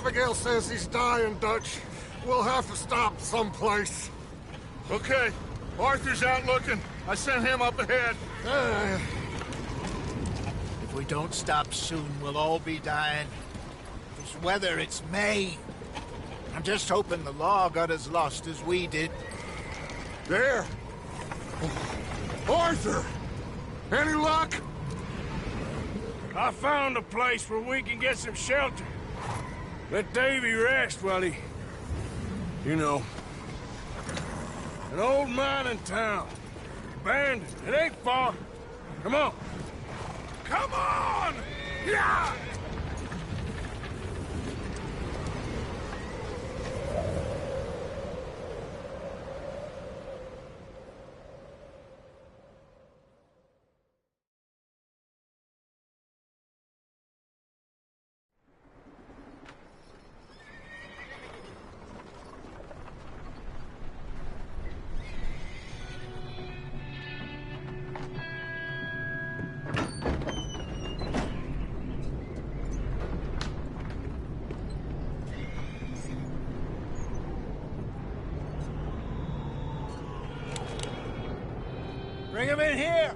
Abigail says he's dying, Dutch. We'll have to stop someplace. Okay. Arthur's out looking. I sent him up ahead. If we don't stop soon, we'll all be dying. This weather, it's May. I'm just hoping the law got as lost as we did. There! Arthur! Any luck? I found a place where we can get some shelter. Let Davy rest while he... You know. An old mining town. Abandoned. It ain't far. Come on. Come on! Yeah! Bring him in here!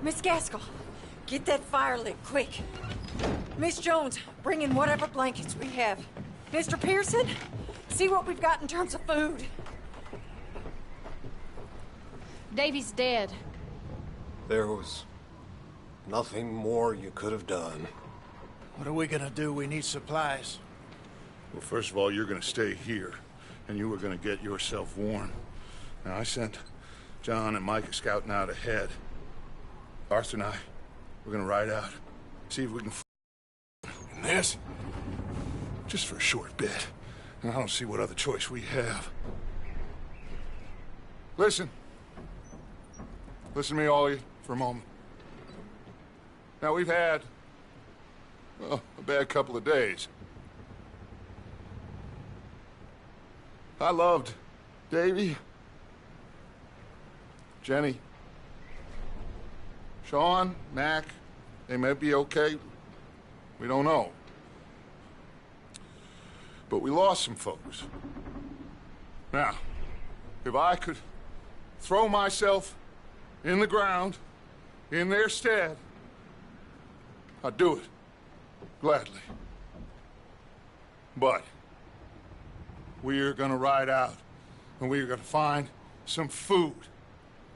Miss Gaskell, get that fire lit, quick. Miss Jones, bring in whatever blankets we have. Mr. Pearson, see what we've got in terms of food. Davy's dead. There was nothing more you could have done. What are we gonna do? We need supplies. Well, first of all, you're gonna stay here, and you were gonna get yourself warm. Now, I sent John and Micah scouting out ahead. Arthur and I, we're gonna ride out, see if we can in this, just for a short bit. And I don't see what other choice we have. Listen. Listen to me, all of you, for a moment. Now, we've had, well, a bad couple of days. I loved Davy, Jenny, Sean, Mac. They may be okay. We don't know. But we lost some folks. Now, if I could throw myself in the ground in their stead, I'd do it. Gladly. But we are gonna ride out and we are gonna find some food.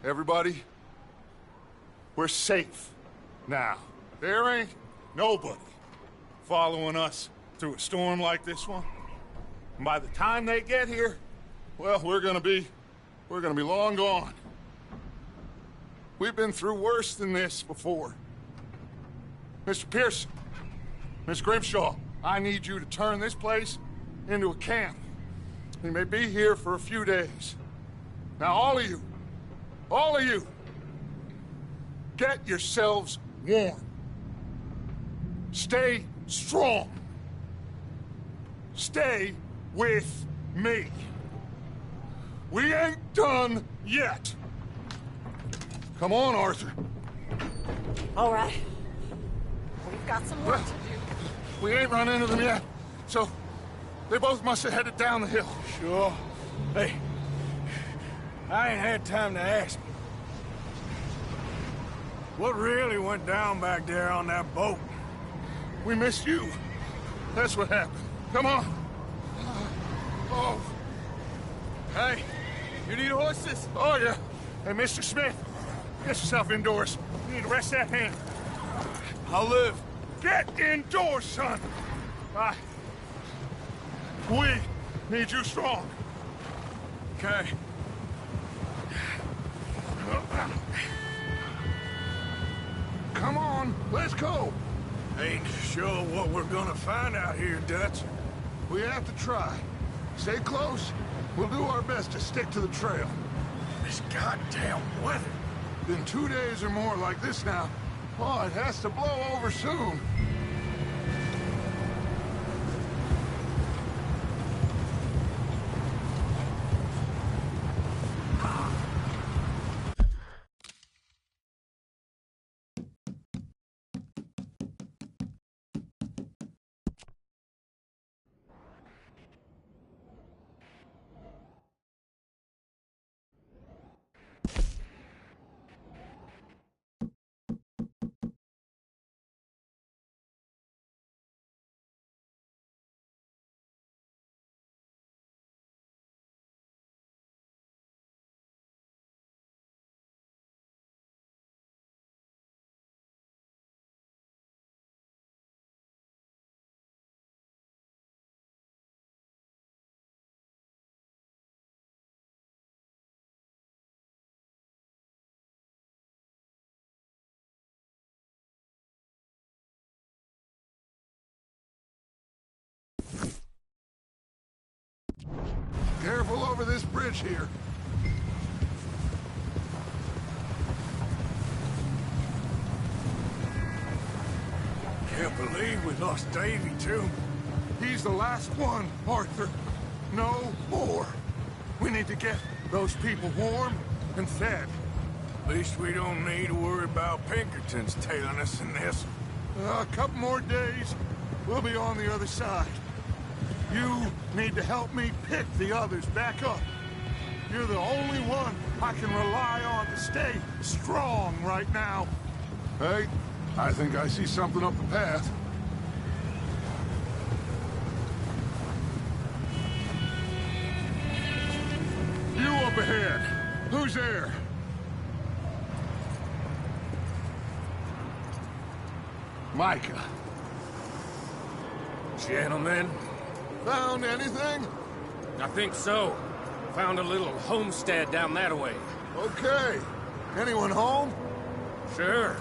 Everybody, we're safe now. There ain't nobody following us through a storm like this one. And by the time they get here, well, we're gonna be long gone. We've been through worse than this before. Mr. Pearson, Miss Grimshaw, I need you to turn this place into a camp. We may be here for a few days. Now, all of you, get yourselves warm. Stay strong. Stay with me. We ain't done yet. Come on, Arthur. All right. We've got some work to do. We ain't run into them yet, so they both must have headed down the hill. Sure. Hey, I ain't had time to ask. What really went down back there on that boat? We missed you. That's what happened. Come on. Oh. Hey, you need horses? Oh, yeah. Hey, Mr. Smith, get yourself indoors. You need to rest that hand. I'll live. Get indoors, son. We need you strong. Okay. Come on, let's go. Ain't sure what we're gonna find out here, Dutch. We have to try. Stay close. We'll do our best to stick to the trail. This goddamn weather. Been 2 days or more like this now. Oh, it has to blow over soon. Careful over this bridge here. Can't believe we lost Davy, too. He's the last one, Arthur. No more. We need to get those people warm and fed. At least we don't need to worry about Pinkertons tailing us in this. A couple more days, we'll be on the other side. You need to help me pick the others back up. You're the only one I can rely on to stay strong right now. Hey, I think I see something up the path. You up ahead. Who's there? Micah. Gentlemen, Found anything? I think so. Found a little homestead down that way. Okay. Anyone home? Sure.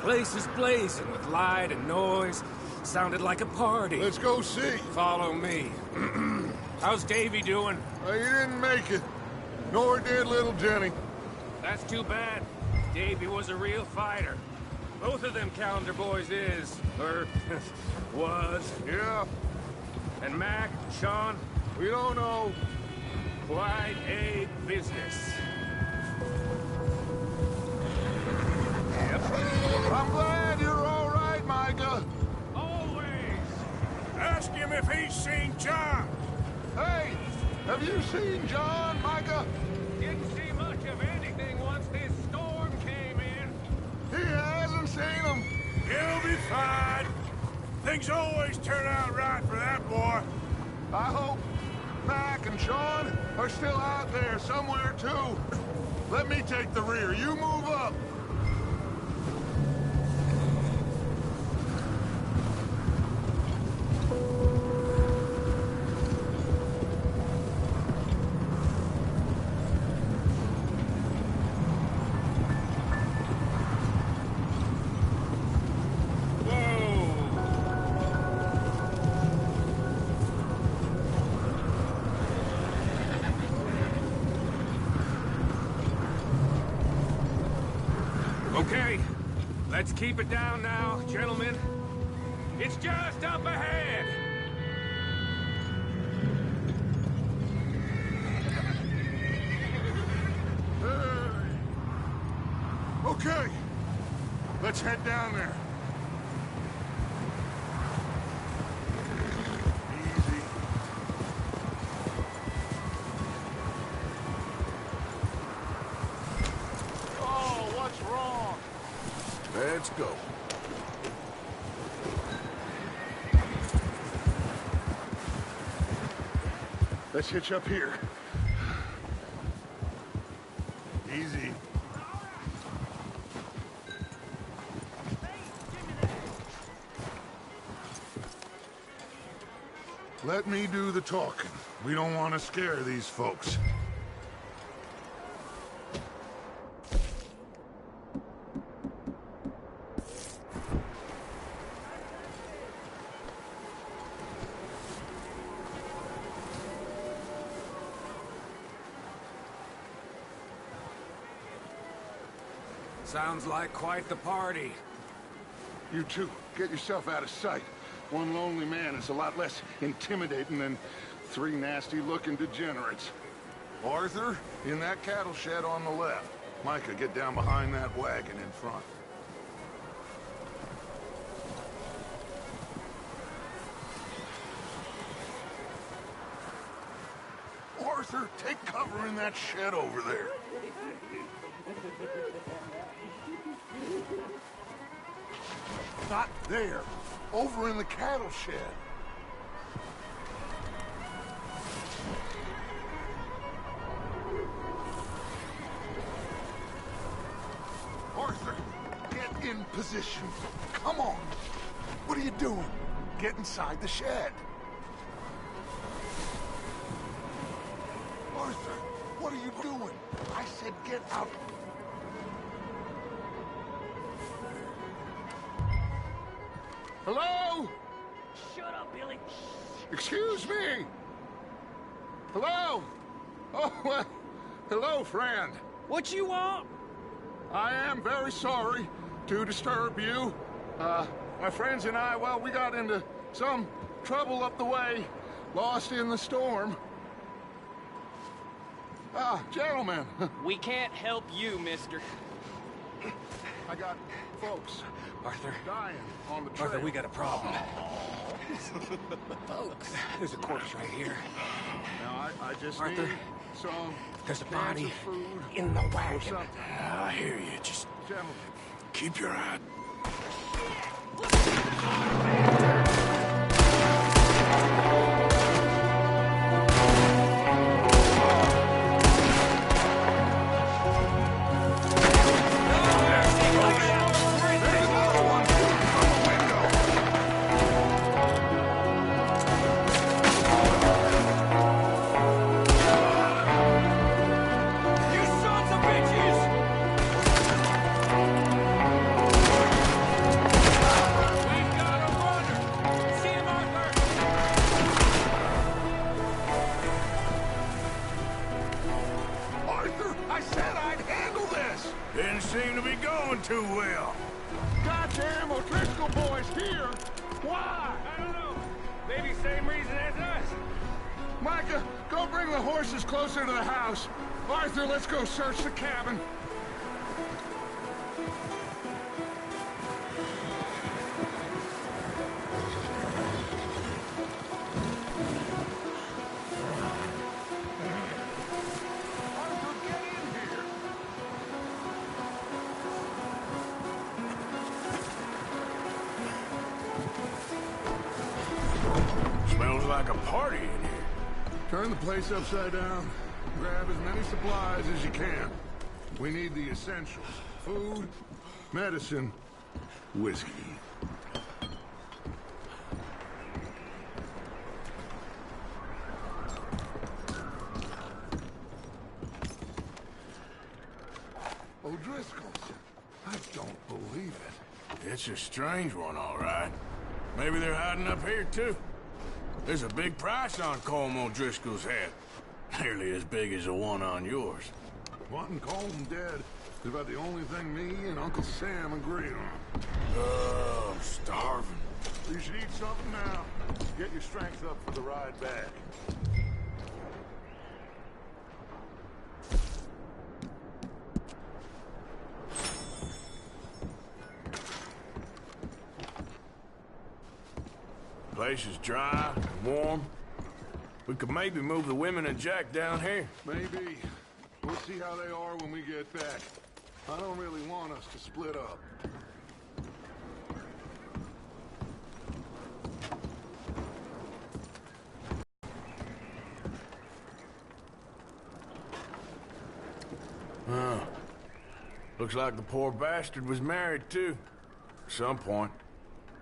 Place is blazing with light and noise. Sounded like a party. Let's go see. Follow me. How's Davy doing? He didn't make it. Nor did little Jenny. That's too bad. Davy was a real fighter. Both of them calendar boys is, or was. Yeah, And Mac, Sean, we don't know. quite a business. Yep. I'm glad you're all right, Micah. Always. Ask him if he's seen John. Hey, have you seen John, Micah? Didn't see much of anything once this storm came in. He hasn't seen him. He'll be fine. Things always turn out right for that boy. I hope Mac and Sean are still out there somewhere, too. Let me take the rear. You move up. Okay, let's keep it down now, gentlemen. It's just up ahead. Okay, let's head down there. Easy. Oh, what's wrong? Let's go. Let's hitch up here. Easy. Let me do the talking. We don't want to scare these folks. Sounds like quite the party. You two, get yourself out of sight. One lonely man is a lot less intimidating than three nasty-looking degenerates. Arthur, in that cattle shed on the left. Micah, get down behind that wagon in front. Arthur, take cover in that shed over there. Not there. Over in the cattle shed. Arthur, get in position. Come on. What are you doing? Get inside the shed. Arthur, what are you doing? I said get out. Hello? Shut up, Billy. Excuse me? Hello? Oh, well, hello, friend. What you want? I am very sorry to disturb you. My friends and I, well, we got into some trouble up the way, lost in the storm. Gentlemen. We can't help you, mister. I got folks Arthur. dying on the trail. Arthur, we got a problem. Folks. There's a corpse right here. Now, I just Arthur, need some there's a cans body of food in the or wagon. something. I hear you. Just Gentlemen. keep your eye. You sons of bitches! too well. Goddamn O'Driscoll boys here! Why? I don't know. Maybe same reason as us. Micah, go bring the horses closer to the house. Arthur, let's go search the cabin. Arthur, get in here. Smells like a party in here. Turn the place upside down. Grab as many supplies as you can. We need the essentials. Food, medicine, whiskey. O'Driscoll's. I don't believe it. It's a strange one, all right. Maybe they're hiding up here, too. There's a big price on Colm O'Driscoll's head. Nearly as big as the one on yours. Wanting Colm dead is about the only thing me and Uncle Sam agree on. Oh, I'm starving. You should eat something now. Get your strength up for the ride back. Place is dry and warm. We could maybe move the women and Jack down here. Maybe. We'll see how they are when we get back. I don't really want us to split up. Oh. Looks like the poor bastard was married, too. At some point.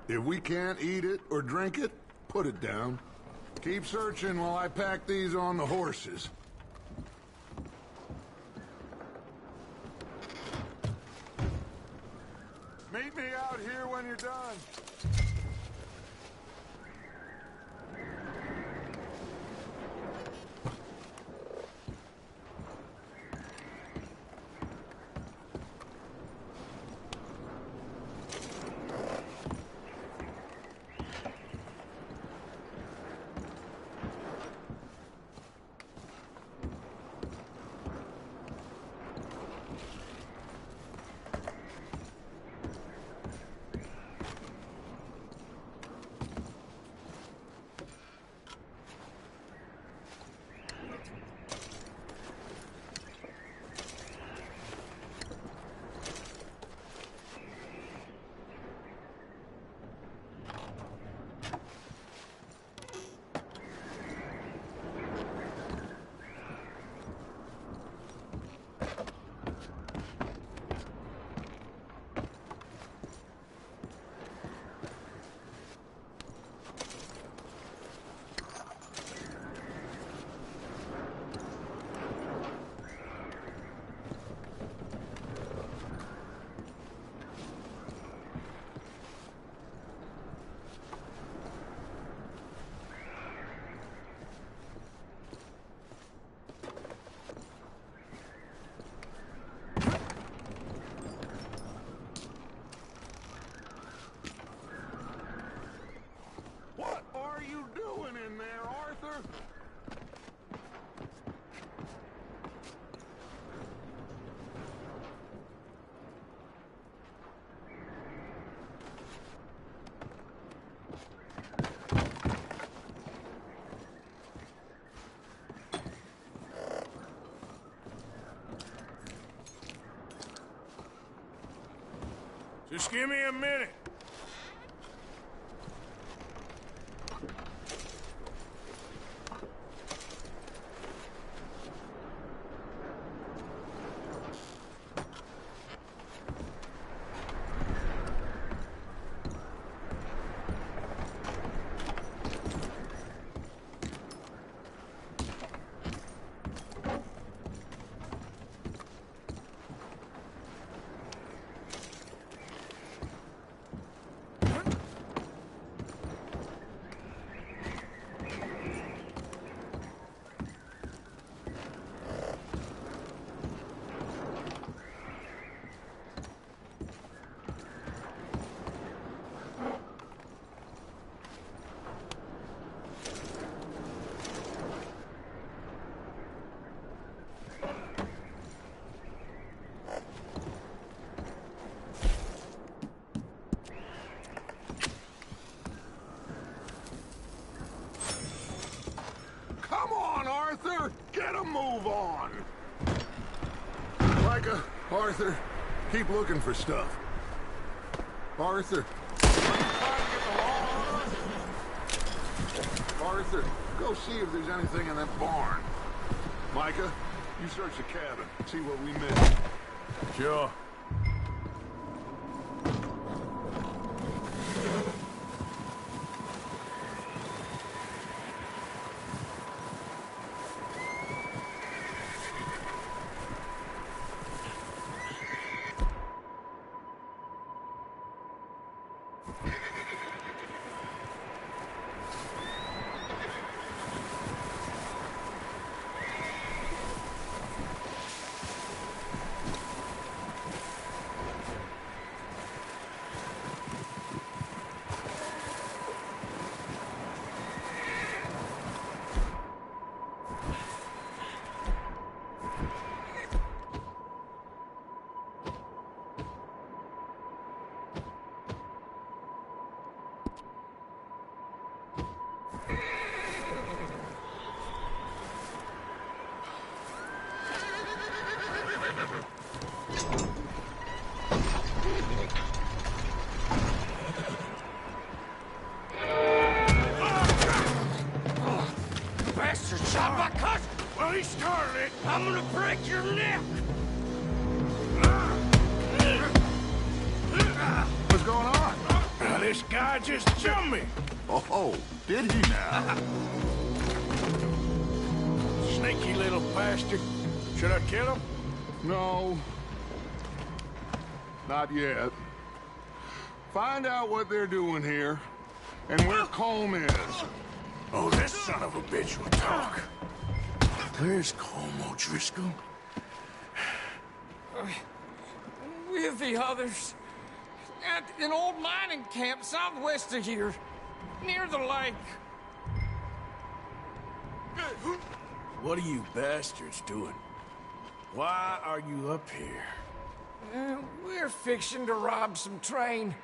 If we can't eat it or drink it, put it down. Keep searching while I pack these on the horses. Meet me out here when you're done. What are you doing in there, Arthur? Just give me a minute. on, Arthur! Get a move on! Micah, Arthur, keep looking for stuff. Arthur. Arthur, go see if there's anything in that barn. Micah, you search the cabin, see what we missed. Sure. Well, he started it. I'm gonna break your neck. What's going on? Now, this guy just jumped me. Oh, did he now? Sneaky little bastard. Should I kill him? No. Not yet. Find out what they're doing here, and where Colm is. Oh, this son of a bitch will talk. Where's Colm O'Driscoll? With the others. At an old mining camp southwest of here. Near the lake. What are you bastards doing? Why are you up here? We're fixing to rob some train.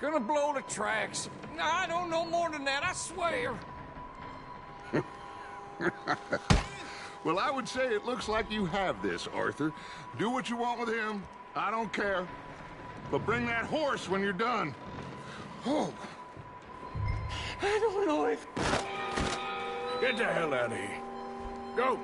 Gonna blow the tracks. I don't know more than that, I swear. Well, I would say it looks like you have this, Arthur. Do what you want with him. I don't care. But bring that horse when you're done. Oh. I don't know if... Get the hell out of here. Go.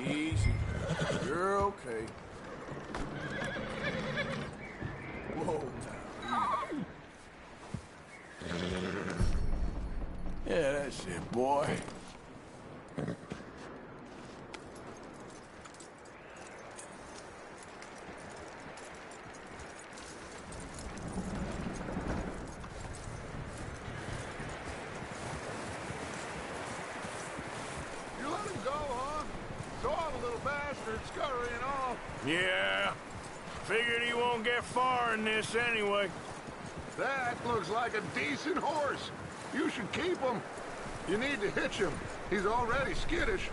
Easy. You're okay. Whoa. Yeah, that's it, boy. Scurrying off. Yeah. Figured he won't get far in this anyway. That looks like a decent horse. You should keep him. You need to hitch him. He's already skittish.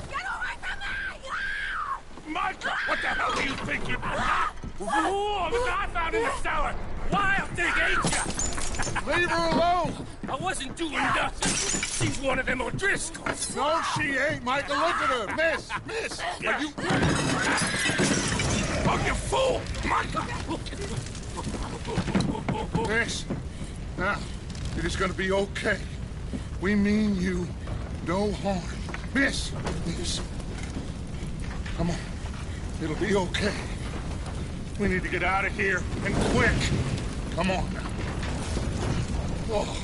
Get away from me! Micah, what the hell do you think you... Whoa, look what I found in the cellar! Wild thing, ain't ya? Leave her alone! I wasn't doing nothing. She's one of them O'Driscolls. No, she ain't, Micah. Look at her. Miss! Miss! Yeah. Are you... Oh, you fool! Micah! Miss. Now, it is gonna be okay. We mean you no harm. Miss! Miss. Come on. It'll be okay. We need to get out of here, and quick. Come on now. Oh.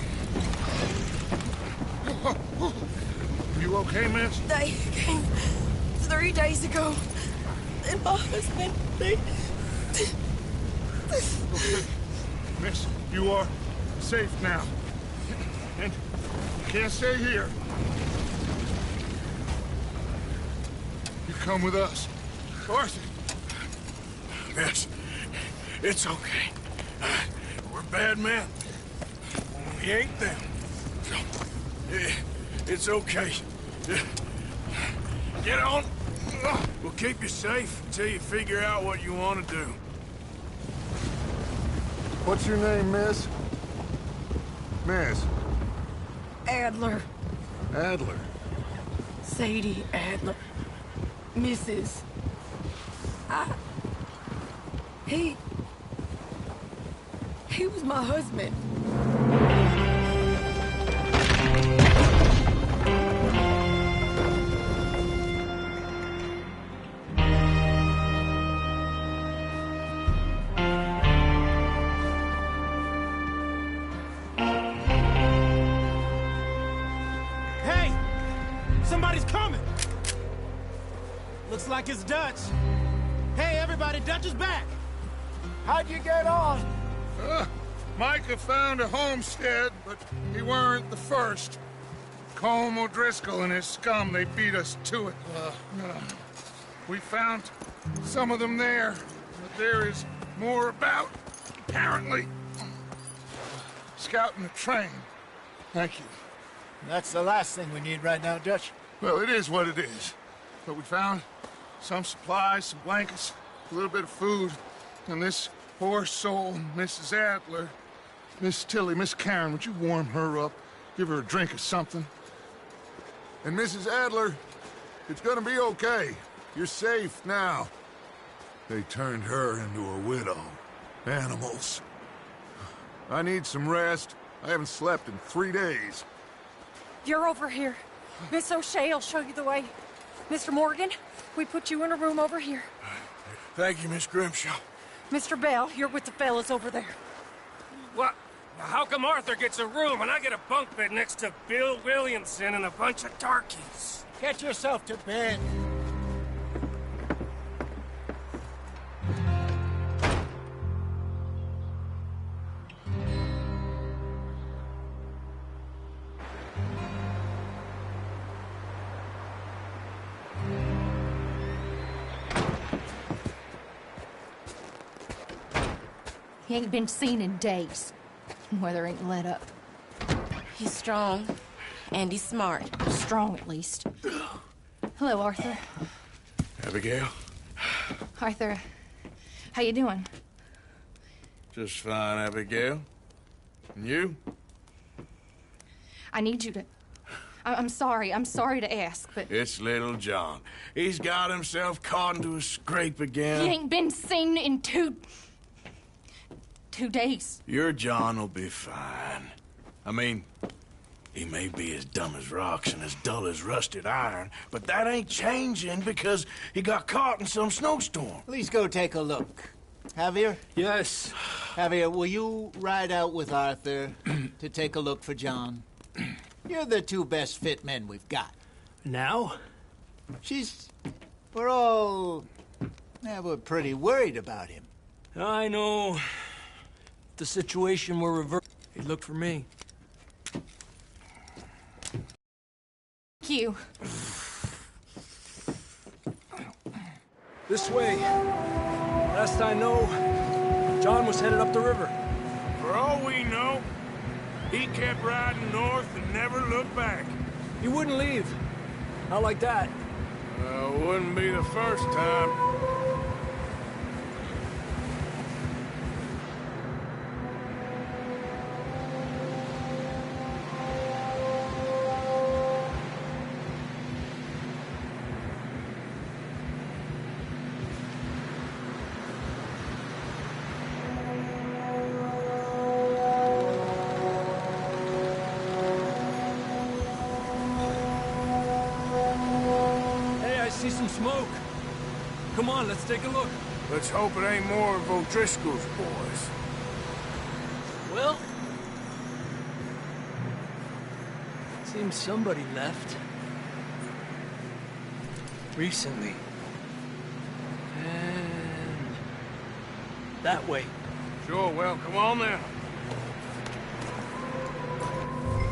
You You okay, miss? They came 3 days ago. And my husband, they... Okay. Miss, you are safe now. And you can't stay here. You come with us. Arthur. Miss, it's okay. We're bad men. We ain't them. So, it's okay. Get on. We'll keep you safe until you figure out what you want to do. What's your name, miss? Miss? Adler. Adler. Sadie Adler. Mrs. He was my husband. Hey! Somebody's coming! Looks like it's Dutch. Hey, everybody, Dutch is back! How'd you get on? Micah found a homestead, but he weren't the first. Colm O'Driscoll and his scum, they beat us to it. We found some of them there, but there is more about, apparently. Scouting the train. Thank you. That's the last thing we need right now, Dutch. Well, it is what it is. But we found some supplies, some blankets, a little bit of food, and this poor soul, Mrs. Adler, Miss Tilly, Miss Karen, would you warm her up? Give her a drink or something? And Mrs. Adler, it's gonna be okay. You're safe now. They turned her into a widow. Animals. I need some rest. I haven't slept in 3 days. You're over here. Miss O'Shea will show you the way. Mr. Morgan, we put you in a room over here. Thank you, Miss Grimshaw. Mr. Bell, you're with the fellas over there. What? How come Arthur gets a room and I get a bunk bed next to Bill Williamson and a bunch of darkies? Get yourself to bed. He ain't been seen in days. Weather ain't let up. He's strong, and he's smart. Strong, at least. Hello, Arthur. Abigail? Arthur, how you doing? Just fine, Abigail. And you? I need you to... I'm sorry to ask, but... It's little John. He's got himself caught into a scrape again. He ain't been seen in 2 days. Your John will be fine. I mean, he may be as dumb as rocks and as dull as rusted iron, but that ain't changing because he got caught in some snowstorm. Please go take a look. Javier? Yes. Javier, will you ride out with Arthur to take a look for John? You're the 2 best fit men we've got. Now? We're all... we're pretty worried about him. I know. The situation were reversed. He'd look for me. Thank you. This way. Last I know, John was headed up the river. For all we know, he kept riding north and never looked back. He wouldn't leave. Not like that. Wouldn't be the first time. See some smoke. Come on, let's take a look. Let's hope it ain't more of O'Driscoll's boys. Well, seems somebody left. recently. And... that way. Sure, well, come on then.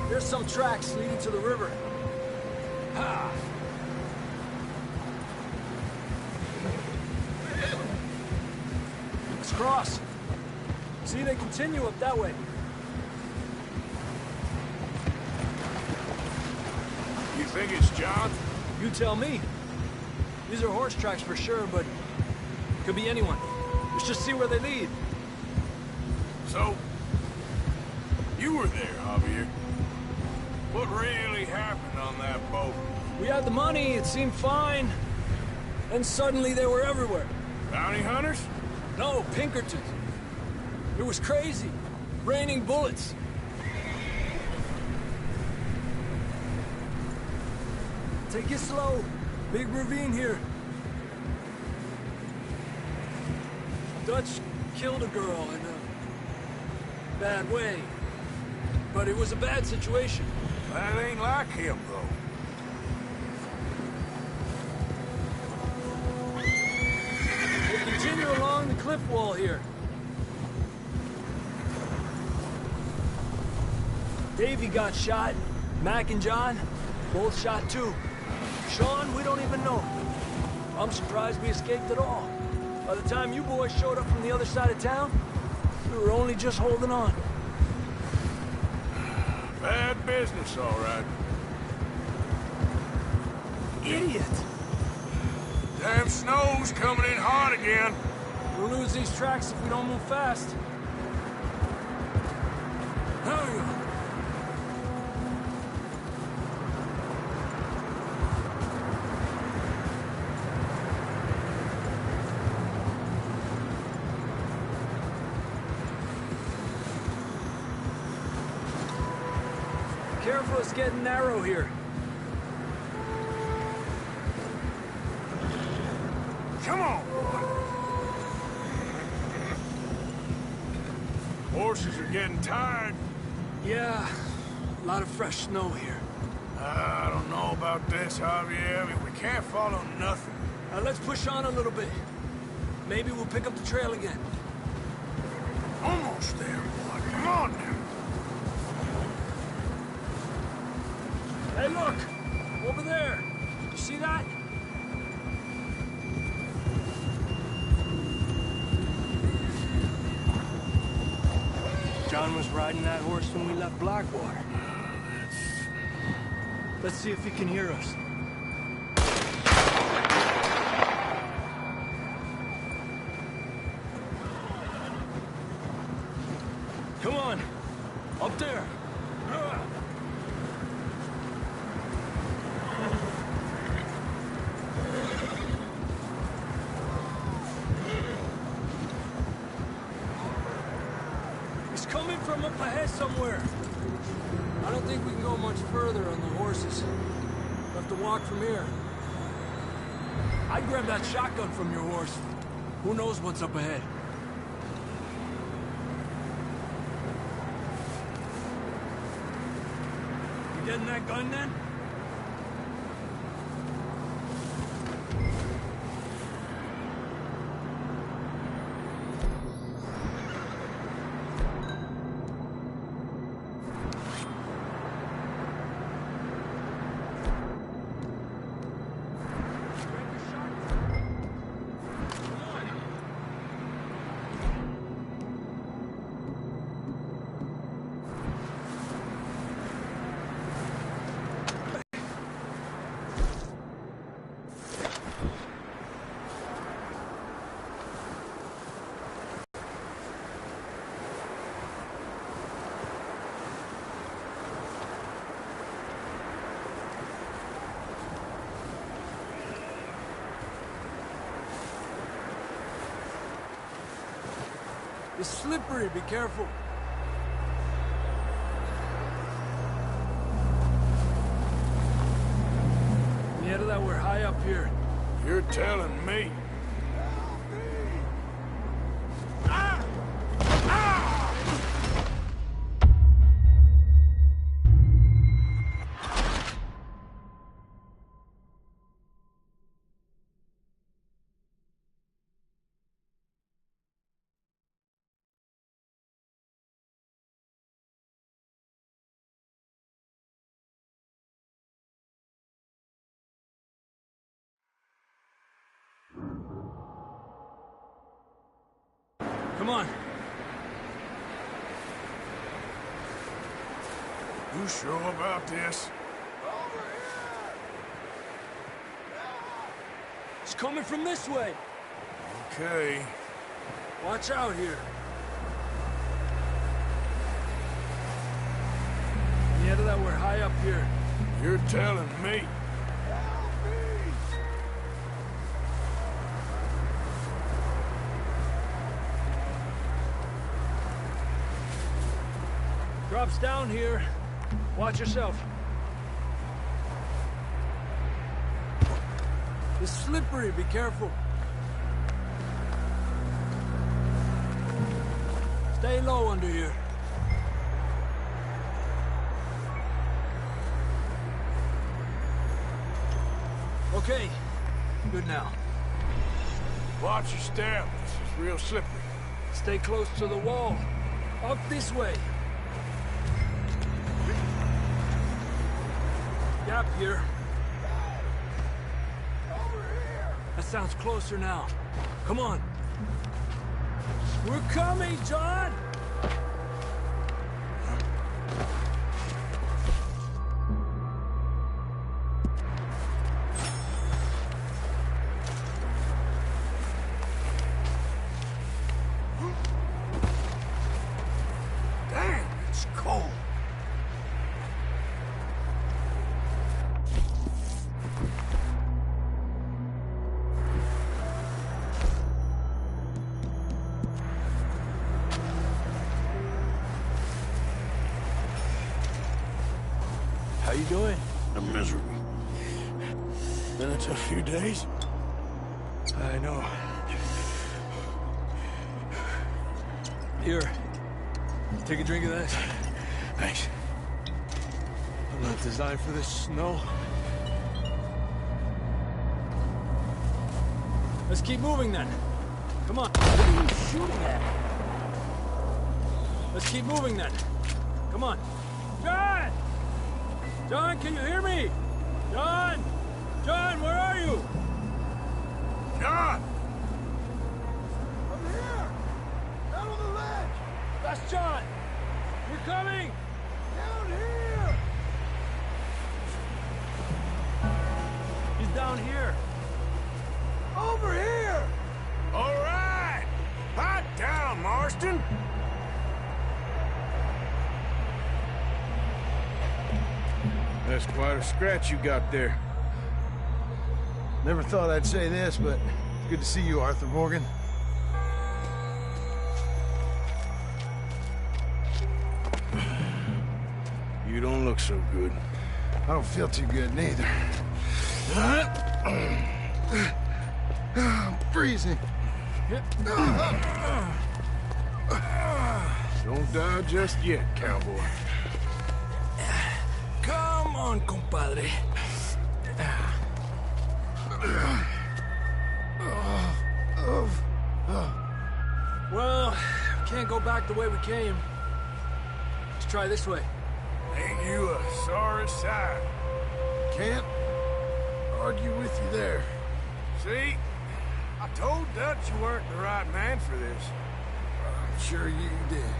There's some tracks leading to the river. Ha! Let's cross. See, they continue up that way. You think it's John? You tell me. These are horse tracks for sure, but could be anyone. Let's just see where they lead. So, you were there, Javier. What really happened on that boat? We had the money, it seemed fine. Then suddenly they were everywhere. Bounty hunters? No, Pinkertons. It was crazy. Raining bullets. Take it slow. Big ravine here. Dutch killed a girl in a bad way. But it was a bad situation. That ain't like him, though. We'll continue along the cliff wall here. Davey got shot. Mac and John, both shot too. Sean, we don't even know. I'm surprised we escaped at all. By the time you boys showed up from the other side of town, we were only just holding on. Bad business, all right. Idiot! Damn snow's coming in hard again. We'll lose these tracks if we don't move fast. There we go. Careful, it's getting narrow here. Come on, boy. Horses are getting tired. Yeah, a lot of fresh snow here. I don't know about this, Javier. I mean, we can't follow nothing. Let's push on a little bit. Maybe we'll pick up the trail again. Almost there, boy. Come on now. Hey, look! Over there! You see that? John was riding that horse when we left Blackwater. Let's see if he can hear us. Come on! Up there! Coming from up ahead somewhere. I don't think we can go much further on the horses. We'll have to walk from here. I'd grab that shotgun from your horse. Who knows what's up ahead? You getting that gun then? It's slippery, be careful. Yeah, that we're high up here. You're telling me. Come on. You sure about this? It's coming from this way. Okay. Watch out here. Any of that, we're high up here. You're telling me. Drops down here. Watch yourself. It's slippery, be careful. Stay low under here. Okay, good now. Watch your step. This is real slippery. Stay close to the wall. Up this way. Gap here. That sounds closer now. Come on. We're coming, John! Damn, it's cold. How you doing? I'm miserable. Been a tough few days. I know. Here. Take a drink of that. Thanks. I'm not designed for this snow. Let's keep moving then. Come on. What are you shooting at? Let's keep moving then. Come on. John! John, can you hear me? John! John, where are you? John! I'm here! Down on the ledge! That's John! We're coming! Down here! He's down here! Over here! All right! Hot down, Marston! That's quite a scratch you got there. Never thought I'd say this, but it's good to see you, Arthur Morgan. You don't look so good. I don't feel too good, neither. I'm freezing. Don't die just yet, cowboy. Come on, compadre. Well, we can't go back the way we came. Let's try this way. Ain't you a sorry sight? Can't argue with you there. See? I told Dutch you weren't the right man for this. I'm sure you did.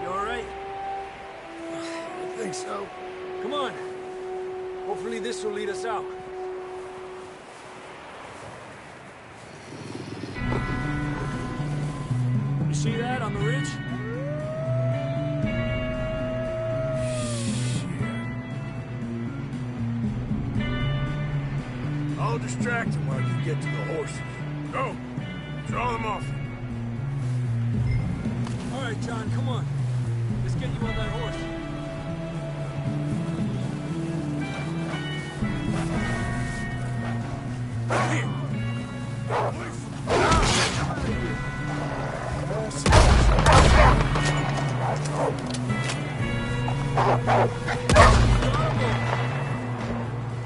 You all right? I think so. Come on. Hopefully this will lead us out. You see that on the ridge? I'll distract him while you get to the horses. Go! Draw them off. All right, John, come on. Let's get you on that horse. Here!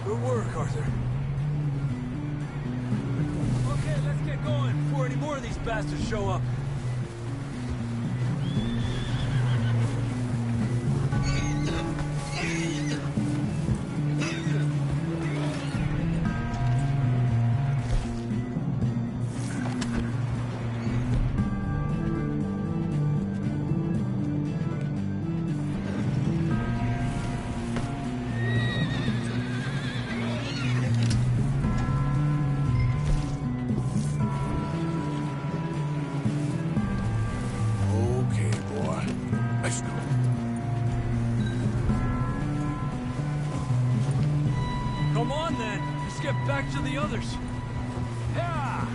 Good work, Arthur. Okay, let's get going before any more of these bastards show up. Come on, then. Let's get back to the others. Yeah!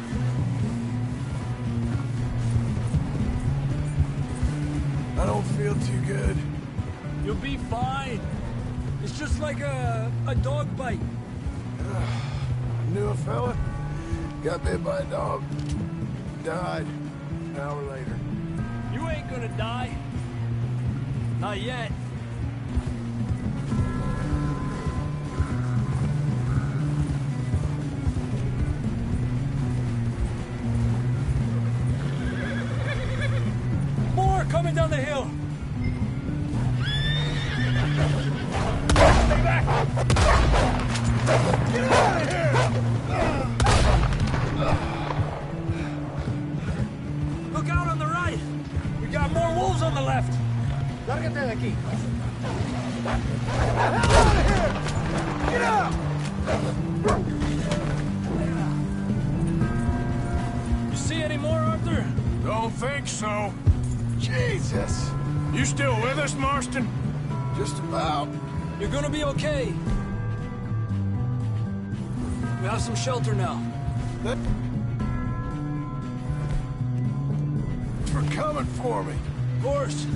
I don't feel too good. You'll be fine. It's just like a dog bite. Knew a fella. Got bit by a dog. Died. An hour later. You ain't gonna die. Not yet. More coming down the hill. Stay back! Get out of here! Look out on the right. We got more wolves on the left. Lárgate de aquí. Hell out of here! Get out! You see any more, Arthur? Don't think so. Jesus! You still with us, Marston? Just about. You're gonna be okay. We have some shelter now. Thanks for coming for me. Of course.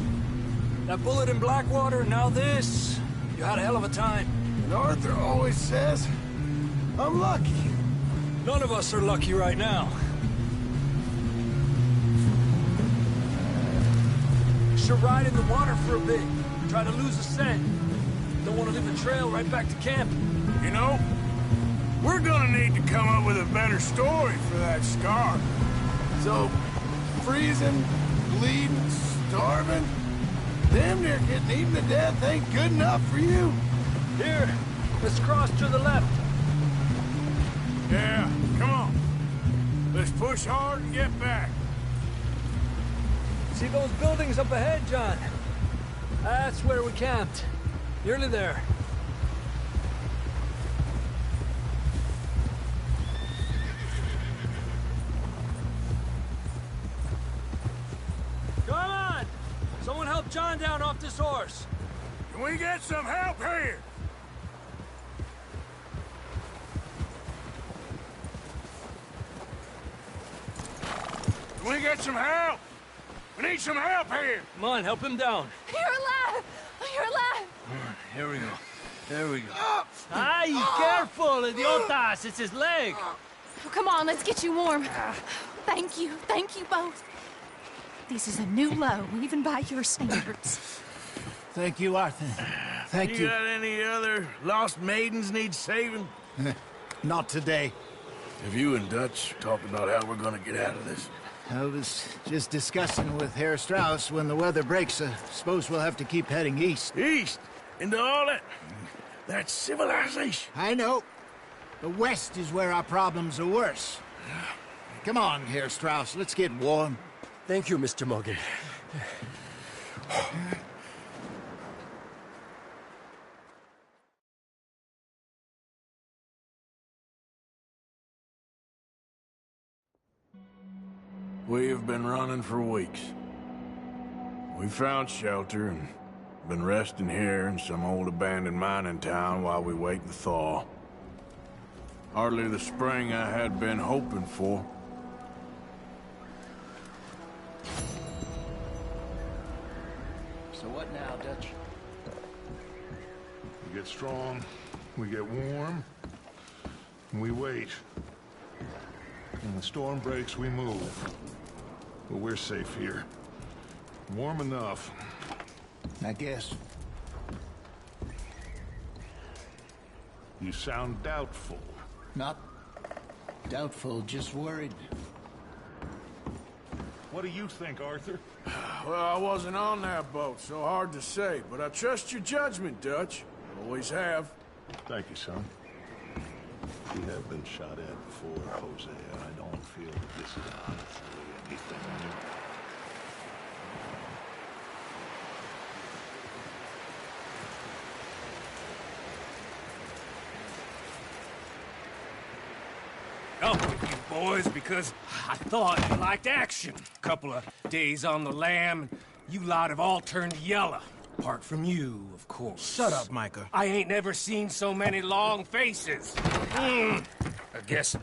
That bullet in Blackwater, now this. You had a hell of a time. And Arthur always says, I'm lucky. None of us are lucky right now. Should ride in the water for a bit. Try to lose a scent. Don't want to leave a trail right back to camp. You know, we're gonna need to come up with a better story for that scar. So, freezing, bleeding, starving, damn near getting eaten to death ain't good enough for you. Here, let's cross to the left. Yeah, come on. Let's push hard and get back. See those buildings up ahead, John? That's where we camped. Nearly there. Come on! Someone help John down off this horse. Can we get some help here? Can we get some help? We need some help here! Come on, help him down. You're alive! You're alive! Here we go. There we go. Ay, careful, idiotas! It's his leg! Oh, come on, let's get you warm. Thank you both. This is a new low, even by your standards. Thank you, Arthur. Thank you. You got any other lost maidens need saving? Not today. Have you and Dutch talked about how we're gonna get out of this? I was just discussing with Herr Strauss when the weather breaks. Suppose we'll have to keep heading east. East? Into all that civilization? I know. The west is where our problems are worse. Come on, Herr Strauss, let's get warm. Thank you, Mr. Morgan. We have been running for weeks. We found shelter and been resting here in some old abandoned mining town while we wait the thaw. Hardly the spring I had been hoping for. So what now, Dutch? We get strong, we get warm, and we wait. When the storm breaks, we move. But we're safe here. Warm enough. I guess. You sound doubtful. Not doubtful, just worried. What do you think, Arthur? Well, I wasn't on that boat, so hard to say, but I trust your judgment, Dutch. Always have. Thank you, son. We have been shot at before, Jose, and I don't feel that this is honestly anything new. Up with you boys because I thought you liked action. Couple of days on the lam, and you lot have all turned yellow. Apart from you, of course. Shut up, Micah. I ain't never seen so many long faces. I guess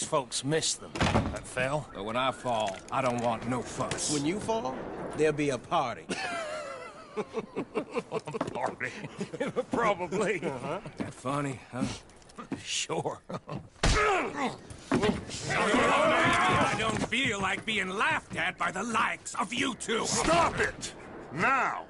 folks miss them. That fell. But when I fall, I don't want no fuss. When you fall, there'll be a party. Party. Probably. That funny, huh? Sure. I don't feel like being laughed at by the likes of you two. Stop it! Now!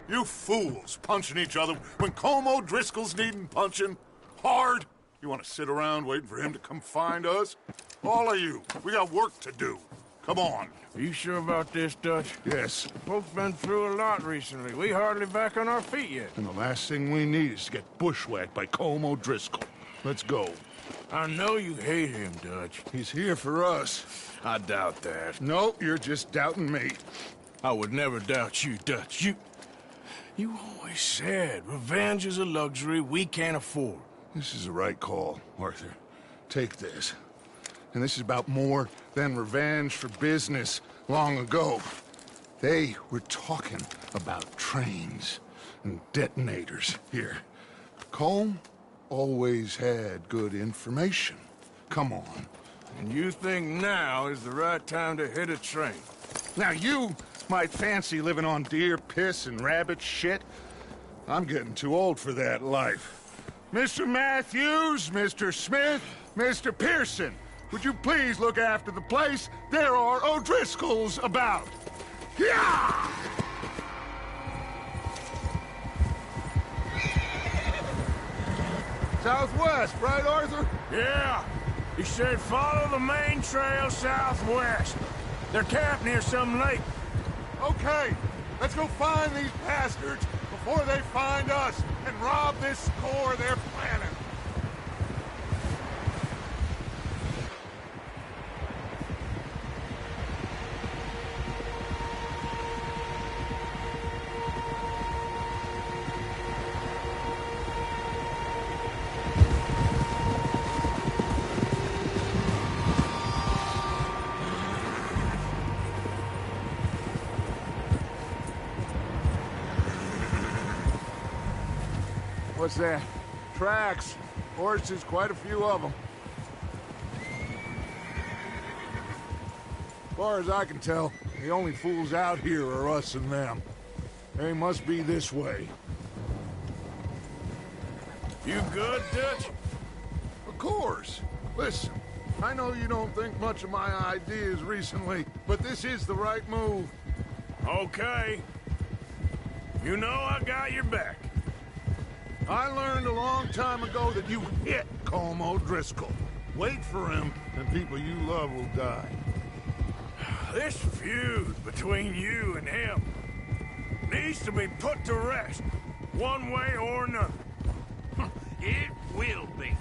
You fools punching each other when Colm O'Driscoll's needing punching hard. You want to sit around waiting for him to come find us? All of you, we got work to do. Come on. Are you sure about this, Dutch? Yes. Folks been through a lot recently. We hardly back on our feet yet. And the last thing we need is to get bushwhacked by Colm O'Driscoll. Let's go. I know you hate him, Dutch. He's here for us. I doubt that. No, you're just doubting me. I would never doubt you, Dutch. You always said revenge is a luxury we can't afford. This is the right call, Arthur. Take this. And this is about more than revenge for business long ago. They were talking about trains and detonators here. Colm always had good information. Come on. And you think now is the right time to hit a train? Now you might fancy living on deer piss and rabbit shit. I'm getting too old for that life. Mr. Matthews, Mr. Smith, Mr. Pearson, would you please look after the place? There are O'Driscolls about. Yeah! Southwest, right, Arthur? Yeah. He said follow the main trail southwest. They're camped near some lake. Okay, let's go find these bastards before they find us and rob this score they're planning. What's that? Tracks. Horses, quite a few of them. As far as I can tell, the only fools out here are us and them. They must be this way. You good, Dutch? Of course. Listen, I know you don't think much of my ideas recently, but this is the right move. Okay. You know I got your back. I learned a long time ago that you hit Colm O'Driscoll. Wait for him, and people you love will die. This feud between you and him needs to be put to rest, one way or another. It will be.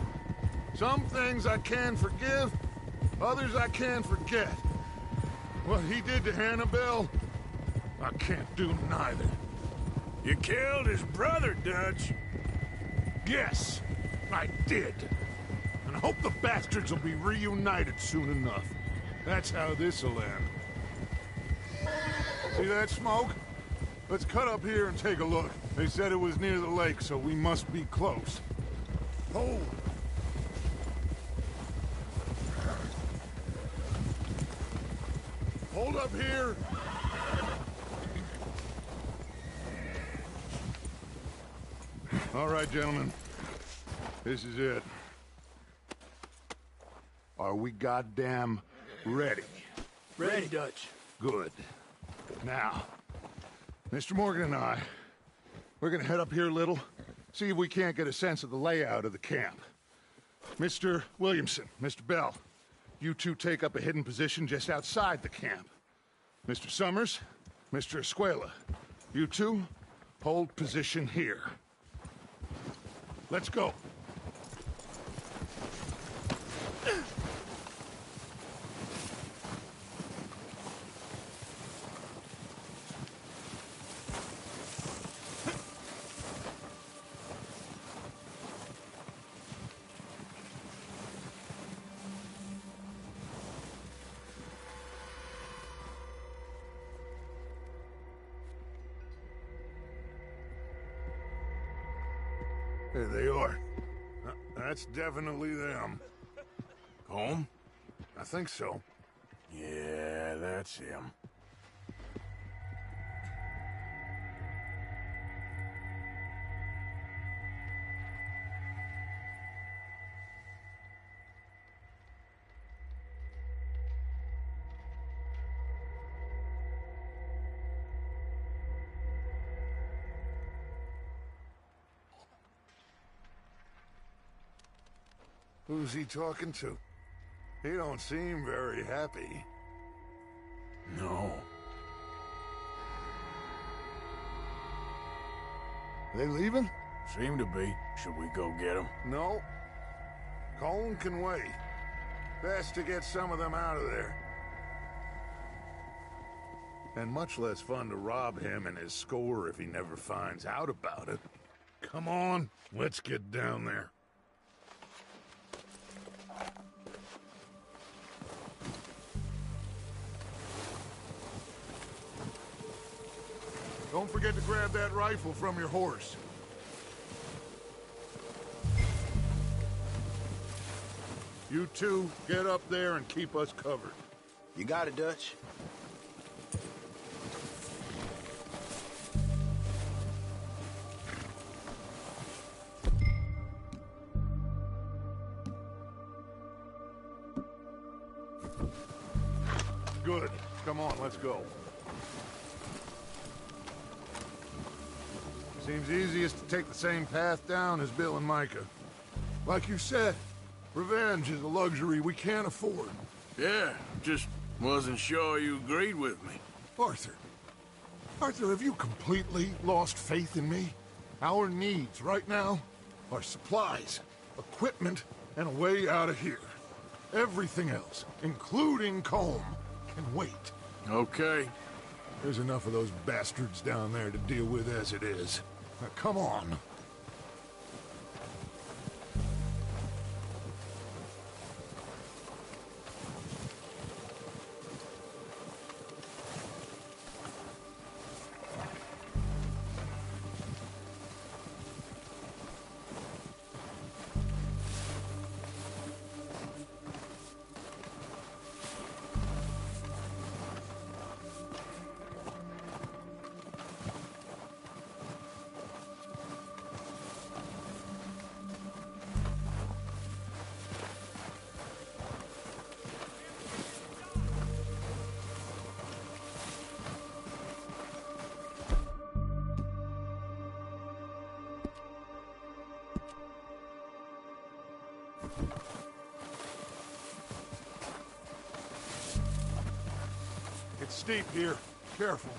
Some things I can forgive, others I can forget. What he did to Annabelle, I can't do neither. You killed his brother, Dutch. Yes, I did. And I hope the bastards will be reunited soon enough. That's how this'll end. See that smoke? Let's cut up here and take a look. They said it was near the lake, so we must be close. Oh! Hold up here! All right, gentlemen. This is it. Are we goddamn ready? Ready, Dutch. Good. Now, Mr. Morgan and I, we're gonna head up here a little, see if we can't get a sense of the layout of the camp. Mr. Williamson, Mr. Bell, you two take up a hidden position just outside the camp. Mr. Summers, Mr. Escuela, you two hold position here. Let's go. There they are. That's definitely them. Home? I think so. Yeah, that's him. Who's he talking to? He don't seem very happy. No. They leaving? Seem to be. Should we go get them? No. Colin can wait. Best to get some of them out of there. And much less fun to rob him and his score if he never finds out about it. Come on, let's get down there. Don't forget to grab that rifle from your horse. You two, get up there and keep us covered. You got it, Dutch. Good. Come on, let's go. Seems easiest to take the same path down as Bill and Micah. Like you said, revenge is a luxury we can't afford. Yeah, just wasn't sure you agreed with me. Arthur. Arthur, have you completely lost faith in me? Our needs right now are supplies, equipment, and a way out of here. Everything else, including Colm, can wait. Okay. There's enough of those bastards down there to deal with as it is. Now, come on. It's steep here. Careful.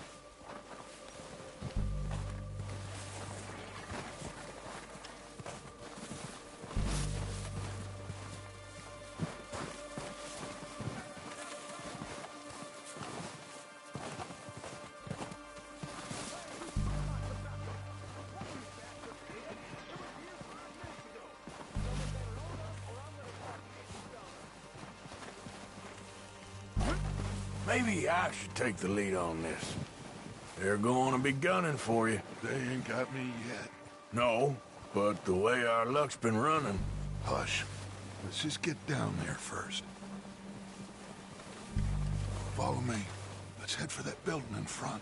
Maybe I should take the lead on this. They're going to be gunning for you. They ain't got me yet. No, but the way our luck's been running... Hush. Let's just get down there first. Follow me. Let's head for that building in front.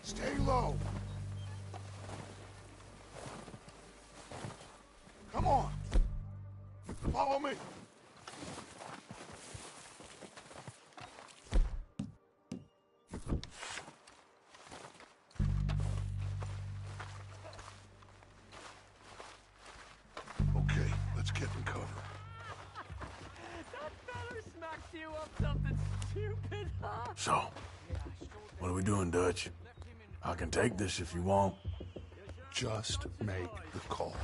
Stay low. Come on. Follow me. Okay, let's get in cover. That feller smacked you up something stupid, huh? So, what are we doing, Dutch? I can take this if you want. Just make the call.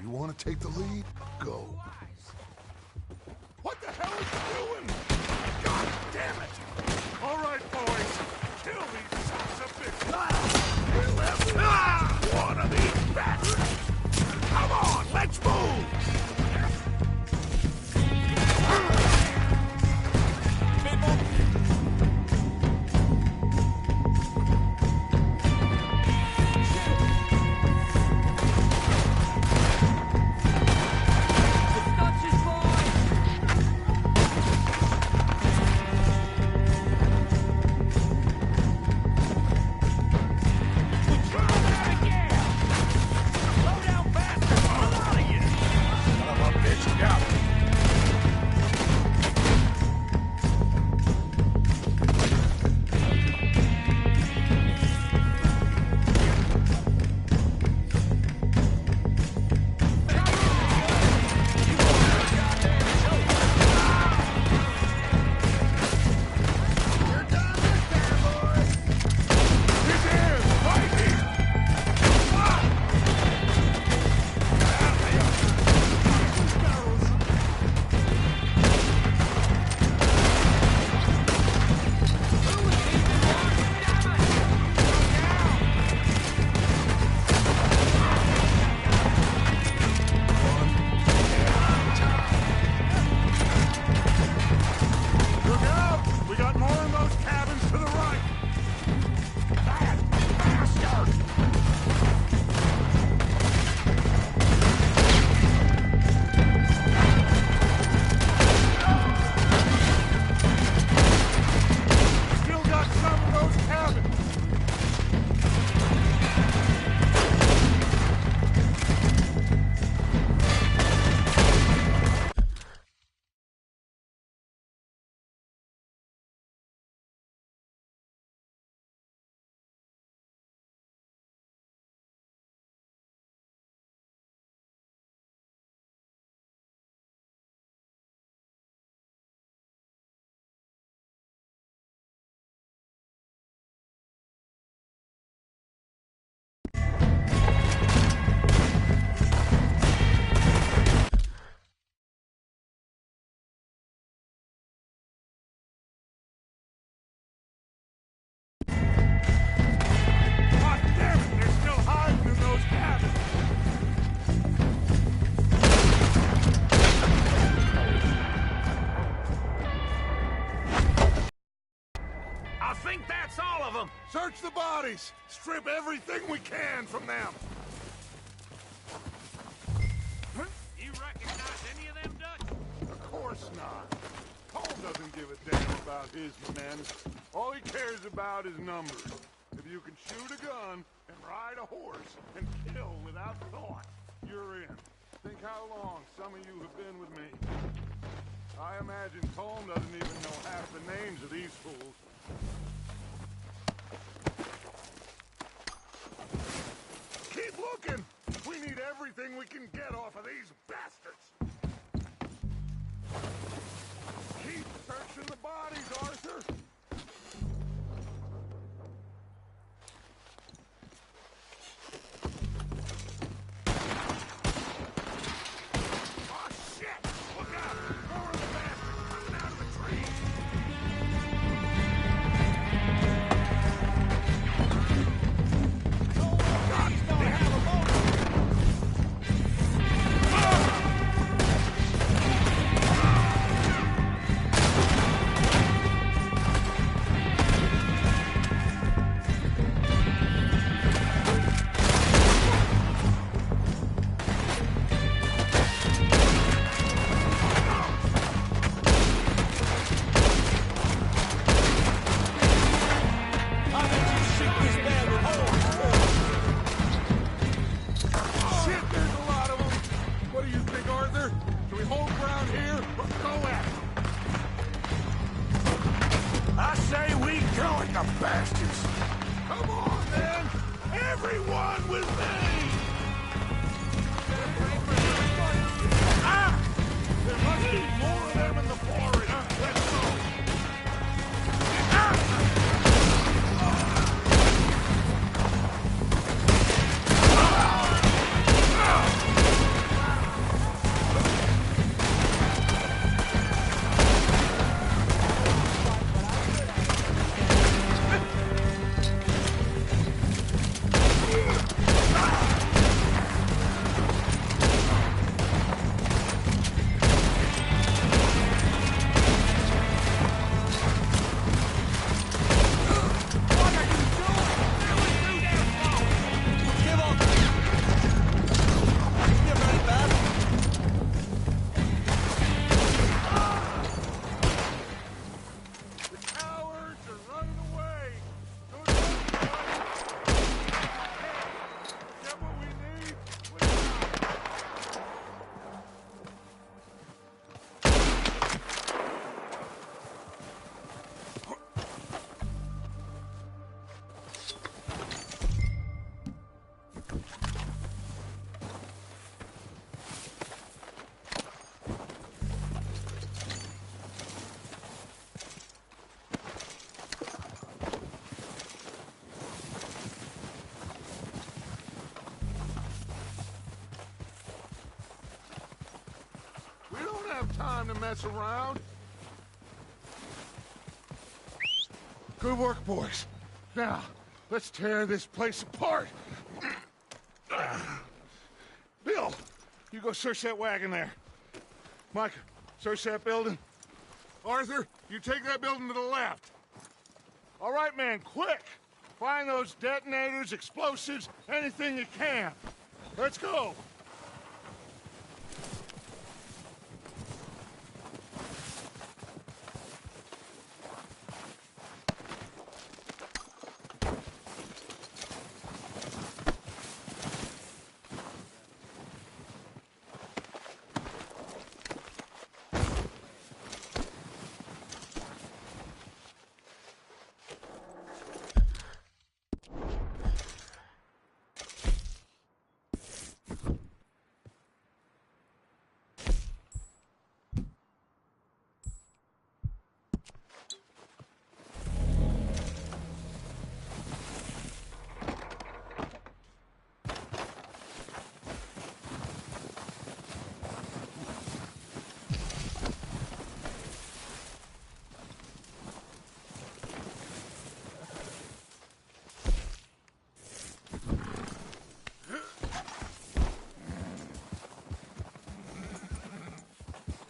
You want to take the lead? Go. What the hell is he doing? God damn it! All right, boys. Kill these sons of bitches. Kill them. One of these bastards. bodies! Strip everything we can from them! You recognize any of them Dutch? Of course not. Paul doesn't give a damn about his men. All he cares about is numbers. If you can shoot a gun and ride a horse and kill without thought, you're in. Think how long some of you have been with me. I imagine Colm doesn't even know half the names of these fools. Keep looking! We need everything we can get off of these bastards! Keep searching the bodies, Arthur! Time to mess around. Good work, boys. Now, let's tear this place apart. Bill, you go search that wagon there. Mike, search that building. Arthur, you take that building to the left. All right, man, quick. Find those detonators, explosives, anything you can. Let's go.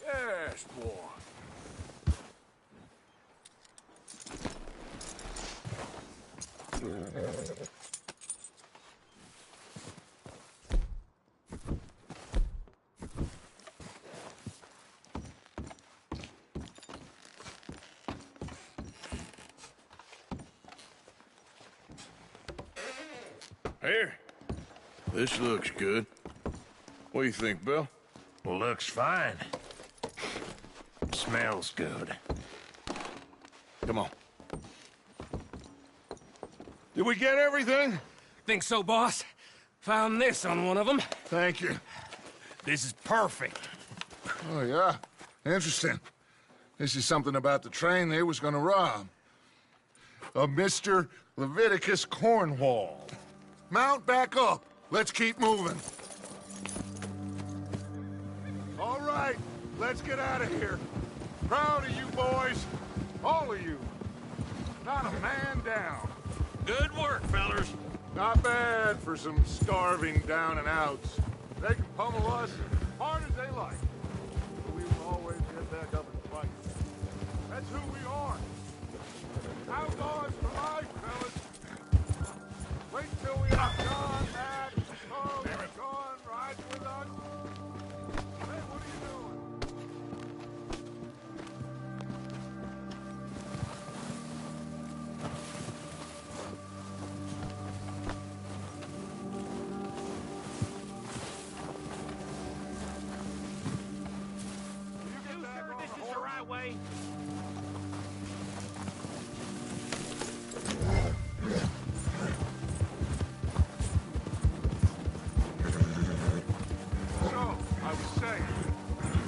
Yes, boy. Here. This looks good. What do you think, Bill? Looks fine. Smells good. Come on. Did we get everything? Think so, boss. Found this on one of them. Thank you. This is perfect. Oh, yeah? Interesting. This is something about the train they was gonna rob. A Mr. Leviticus Cornwall. Mount back up. Let's keep moving. All right, let's get out of here. Proud of you boys. All of you. Not a man down. Good work, fellers. Not bad for some starving down and outs. They can pummel us as hard as they like. But we will always get back up and fight. That's who we are. Outlaws for life, fellas. Wait till we have John, Matt, Carl, and Sean ride with us. Hey, what are you doing? You sure this is the right way? So, I was saying,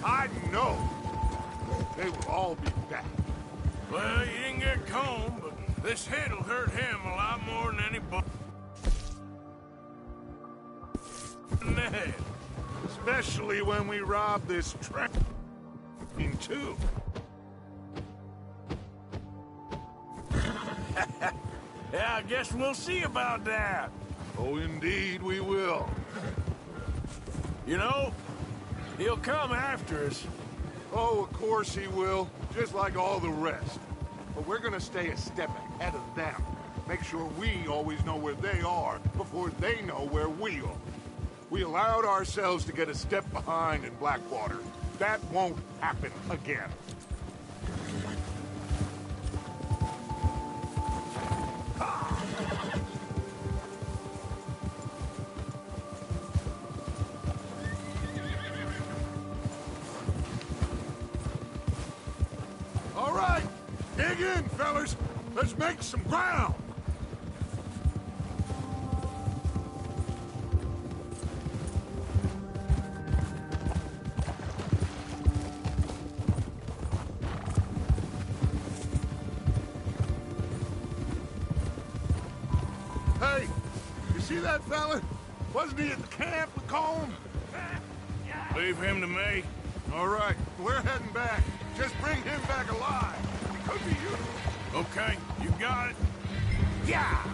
I know they will all be back. Well, you didn't get Combe, but this hit'll hurt him a lot more than any bullet in the head. Especially when we rob this train, too. Yeah, I guess we'll see about that. Oh, indeed we will. You know, he'll come after us. Oh, of course he will, just like all the rest. But we're gonna stay a step ahead of them. Make sure we always know where they are before they know where we are. We allowed ourselves to get a step behind in Blackwater. That won't happen again. All right, dig in, fellas. Let's make some ground. Hey, you see that fella? Wasn't he at the camp with Combe? Leave him to me. All right, we're heading back. Just bring him back alive. It could be you. Okay, you got it. Yeah!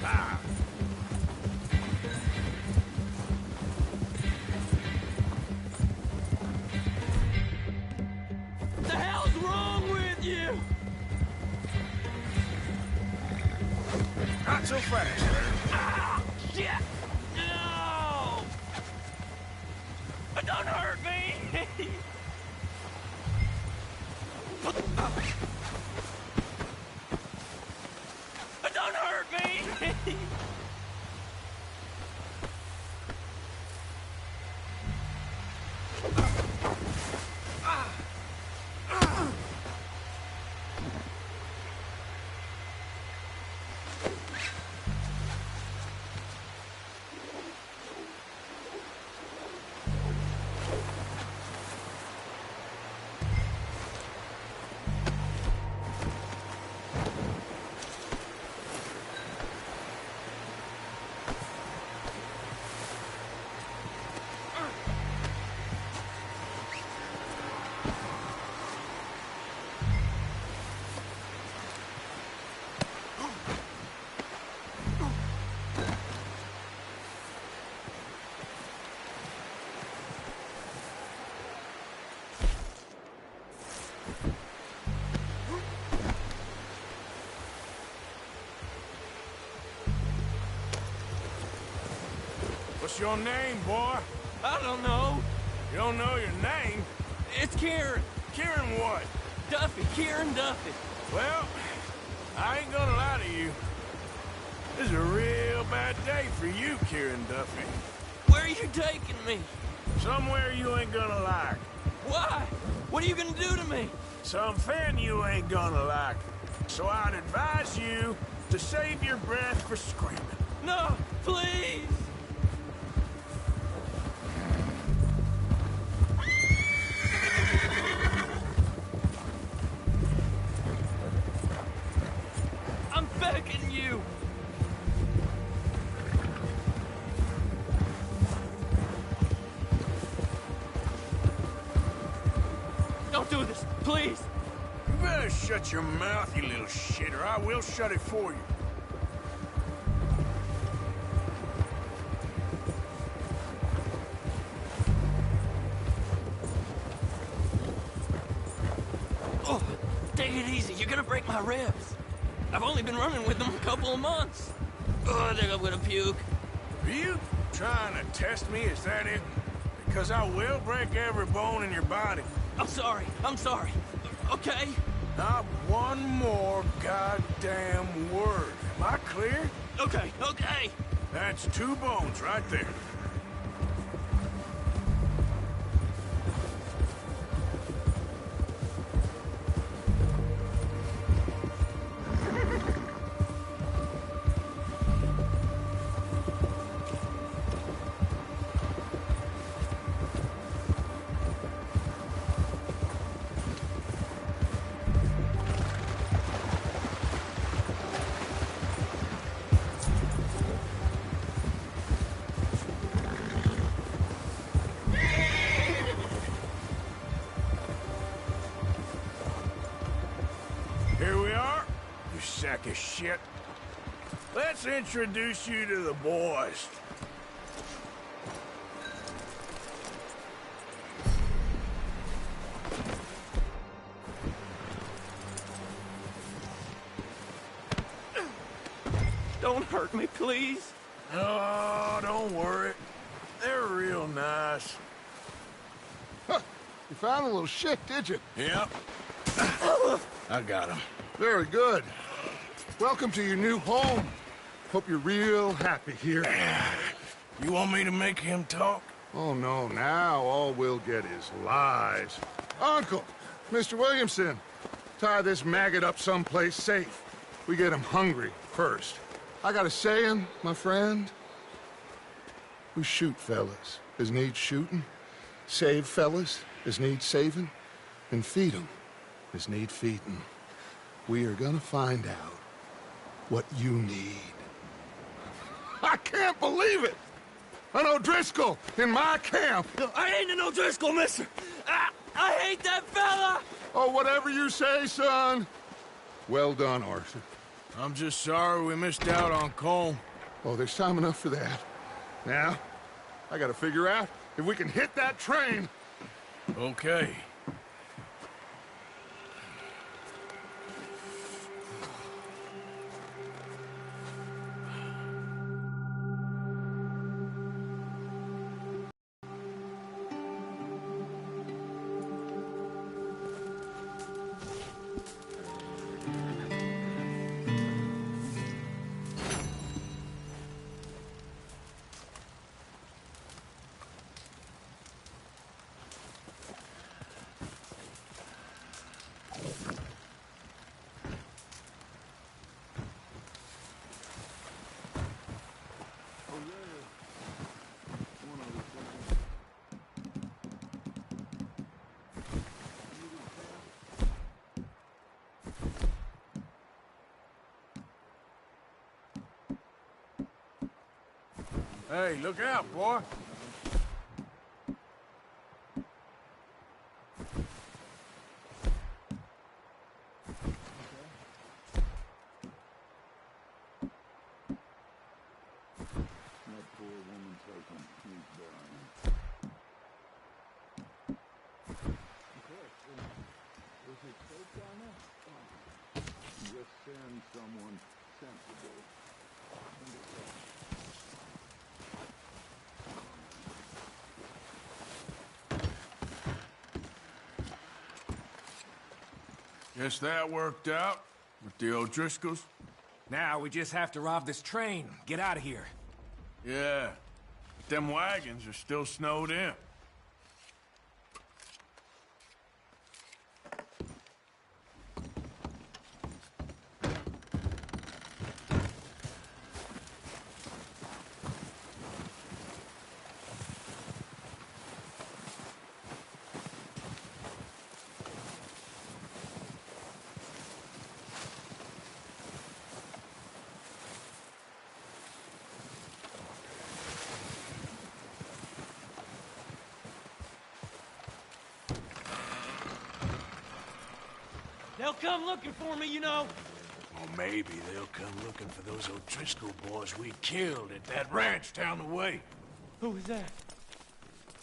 Ah. The hell's wrong with you? Not so fast. Ah, shit! No! Don't hurt me! Don't hurt me! What's your name, boy? I don't know. You don't know your name? It's Kieran. Kieran what? Duffy. Kieran Duffy. Well, I ain't gonna lie to you. This is a real bad day for you, Kieran Duffy. Where are you taking me? Somewhere you ain't gonna like. Why? What are you gonna do to me? Something you ain't gonna like. So I'd advise you to save your breath for screaming. No, please! I'm begging you! Don't do this, please! You better shut your mouth, you little shit, or I will shut it for you. Oh, take it easy. You're gonna break my ribs. I've only been running with them a couple of months. Oh, I think I'm gonna puke. Are you trying to test me? Is that it? Because I will break every bone in your body. I'm sorry. I'm sorry. Okay? Not one more goddamn word. Am I clear? Okay, okay. That's 2 bones right there. Here we are, you sack of shit. Let's introduce you to the boys. Don't hurt me, please. Oh, don't worry. They're real nice. Huh. You found a little shit, did you? Yep. I got him. Very good. Welcome to your new home. Hope you're real happy here. You want me to make him talk? Oh, no. Now all we'll get is lies. Uncle, Mr. Williamson, tie this maggot up someplace safe. We get him hungry first. I got a saying, my friend. We shoot fellas as need shooting, save fellas as need saving, and feed them as need feeding. We are gonna find out what you need. I can't believe it! An O'Driscoll in my camp! I ain't an O'Driscoll, mister! I hate that fella! Oh, whatever you say, son. Well done, Arthur. I'm just sorry we missed out on Colm. Oh, there's time enough for that. Now, I gotta figure out if we can hit that train. Okay. Hey, look out, boy. Send someone sensible. Guess that worked out with the O'Driscolls. Now we just have to rob this train, get out of here. Yeah, but them wagons are still snowed in. They'll come looking for me, you know. Well, maybe they'll come looking for those O'Driscoll boys we killed at that ranch down the way. Who was that?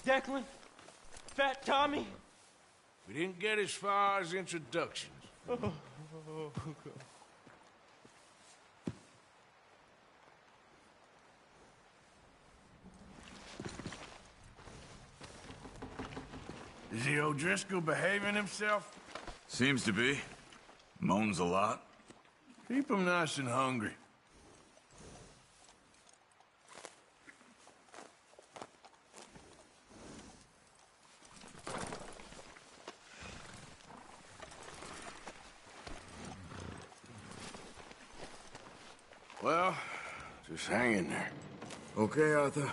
Declan? Fat Tommy? We didn't get as far as introductions. Is the O'Driscoll behaving himself? Seems to be. Moans a lot. Keep him nice and hungry. Well, just hang in there. Okay, Arthur.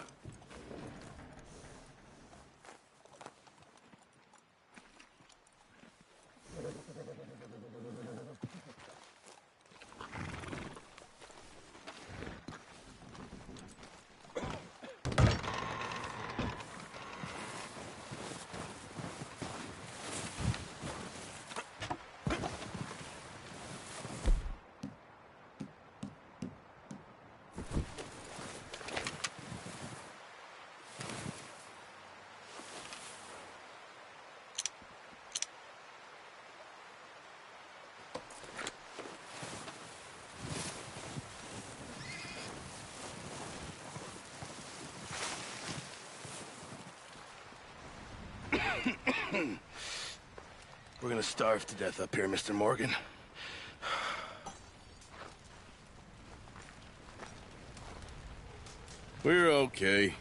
We're gonna starve to death up here, Mr. Morgan. We're okay.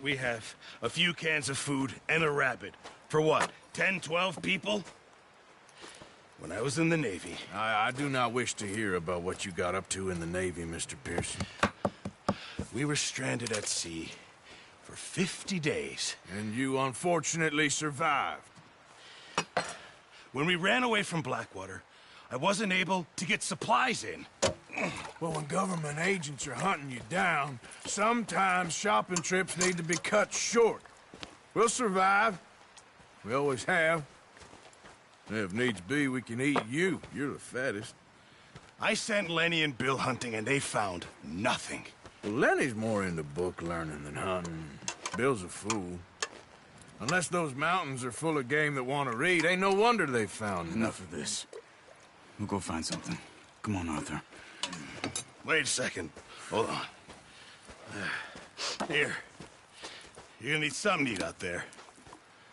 We have a few cans of food and a rabbit. For what, 10, 12 people? When I was in the Navy... I do not wish to hear about what you got up to in the Navy, Mr. Pearson. We were stranded at sea for 50 days. And you unfortunately survived. When we ran away from Blackwater, I wasn't able to get supplies in. Well, when government agents are hunting you down, sometimes shopping trips need to be cut short. We'll survive. We always have. If needs be, we can eat you. You're the fattest. I sent Lenny and Bill hunting, and they found nothing. Well, Lenny's more into book learning than hunting. Bill's a fool. Unless those mountains are full of game that want to read, ain't no wonder they found Enough of this. We'll go find something. Come on, Arthur. Wait a second. Hold on. Here. You're gonna need something to eat out there.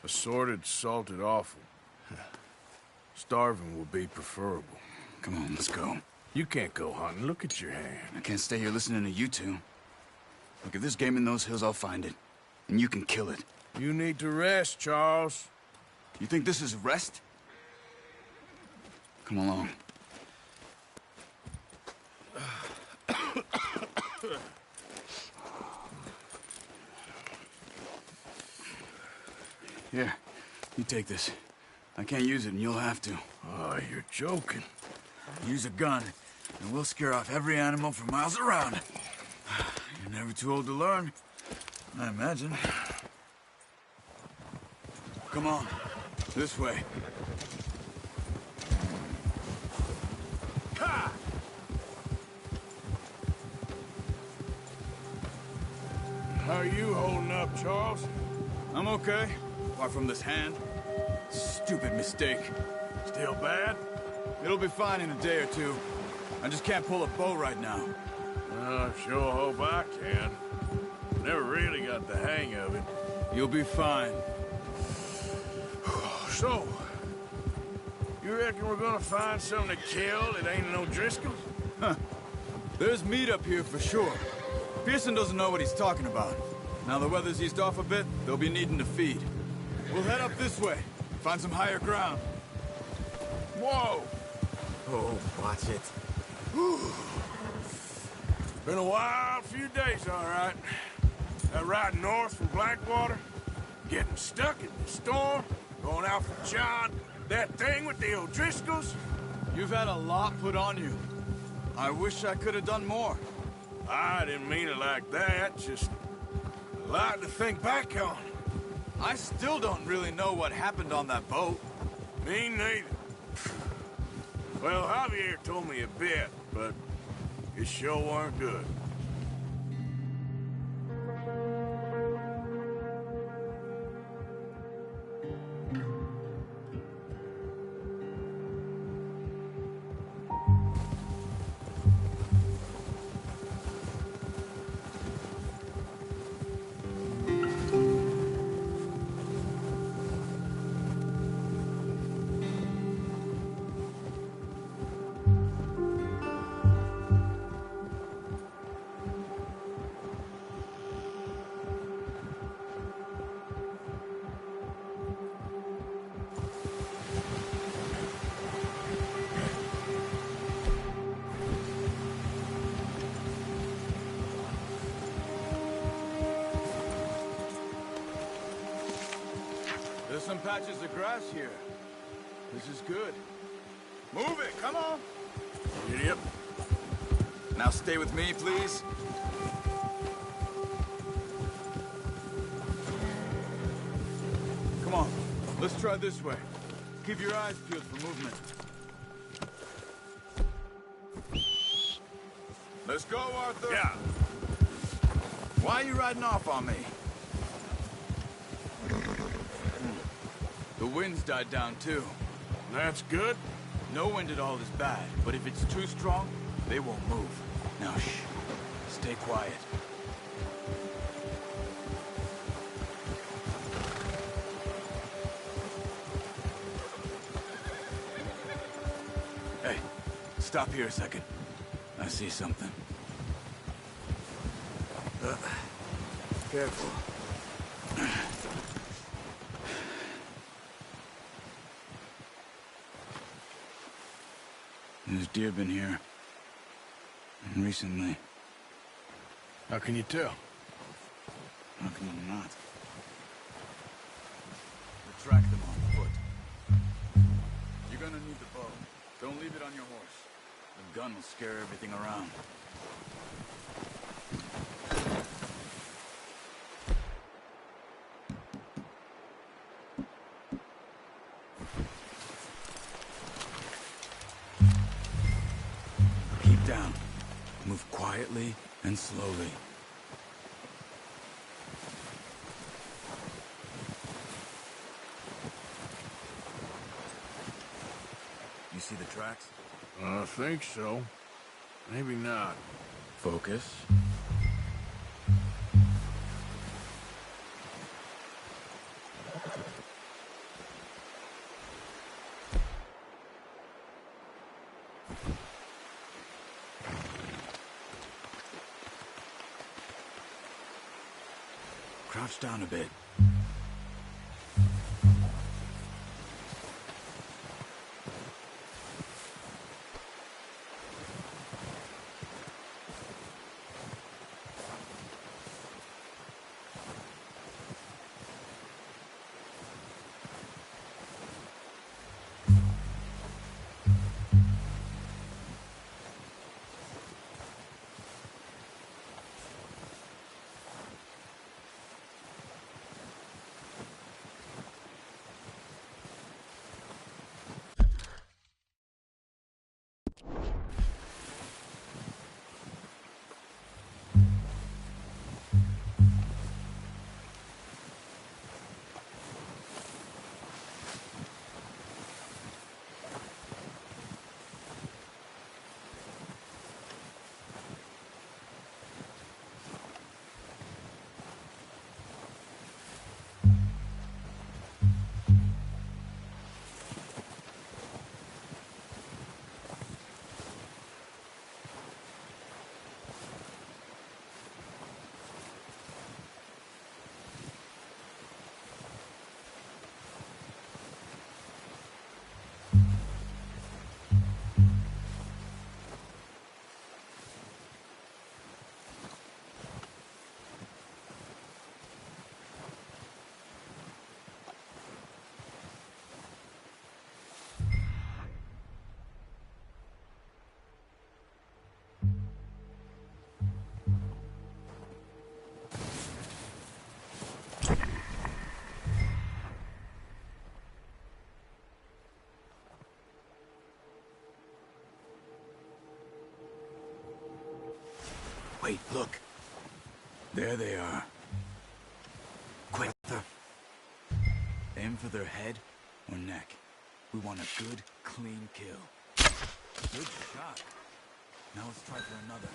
Assorted, salted offal. Starving will be preferable. Come on, let's go. You can't go hunting. Look at your hand. I can't stay here listening to you two. Look, if there's game in those hills, I'll find it. And you can kill it. You need to rest, Charles. You think this is rest? Come along. Here, you take this. I can't use it, and you'll have to. Oh, you're joking. Use a gun, and we'll scare off every animal for miles around. You're never too old to learn, I imagine. Come on, this way. Ha! How are you holding up, Charles? I'm okay, apart from this hand. Stupid mistake. Still bad? It'll be fine in a day or two. I just can't pull a bow right now. I sure hope I can. Never really got the hang of it. You'll be fine. So, you reckon we're gonna find something to kill that ain't no Driscolls? Huh. There's meat up here for sure. Pearson doesn't know what he's talking about. Now the weather's eased off a bit, they'll be needing to feed. We'll head up this way, find some higher ground. Whoa! Oh, watch it. Been a wild few days, all right. That ride north from Blackwater, getting stuck in the storm, going out for John, that thing with the O'Driscolls. You've had a lot put on you. I wish I could have done more. I didn't mean it like that, just a lot to think back on. I still don't really know what happened on that boat. Me neither. Well, Javier told me a bit, but it sure weren't good. There's some patches of grass here. This is good. Move it, come on! Yep. Now stay with me, please. Come on, let's try this way. Keep your eyes peeled for movement. Let's go, Arthur. Yeah. Why are you riding off on me? The wind's died down, too. That's good. No wind at all is bad, but if it's too strong, they won't move. Now, shh. Stay quiet. Hey, stop here a second. I see something. Careful. There's deer been here. Recently. How can you tell? How can you not? We'll track them on foot. You're gonna need the bow. Don't leave it on your horse. The gun will scare everything around. Keep down. Move quietly and slowly. You see the tracks? I think so. Maybe not. Focus. Crouch down a bit. Wait, look. There they are. Quick. Aim for their head or neck. We want a good, clean kill. Good shot. Now let's try for another.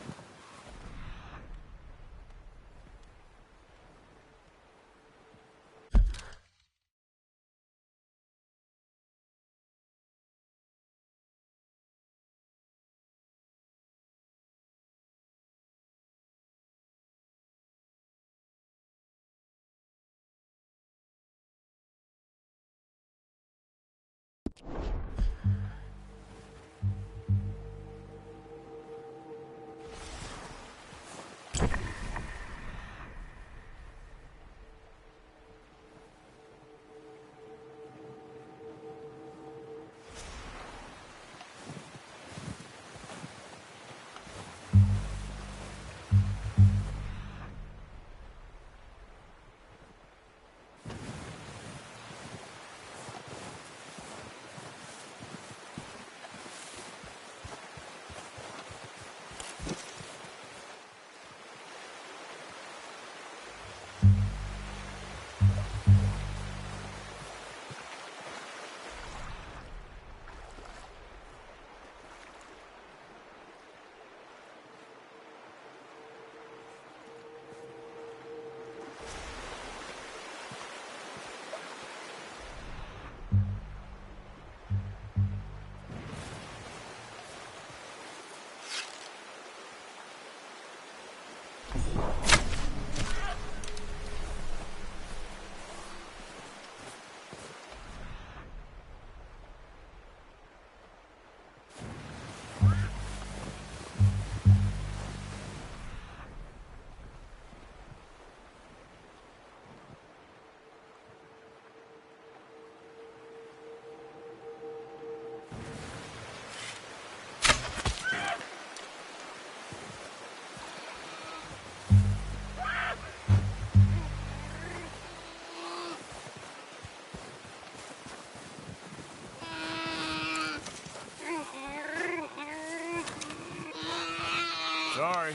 Sorry.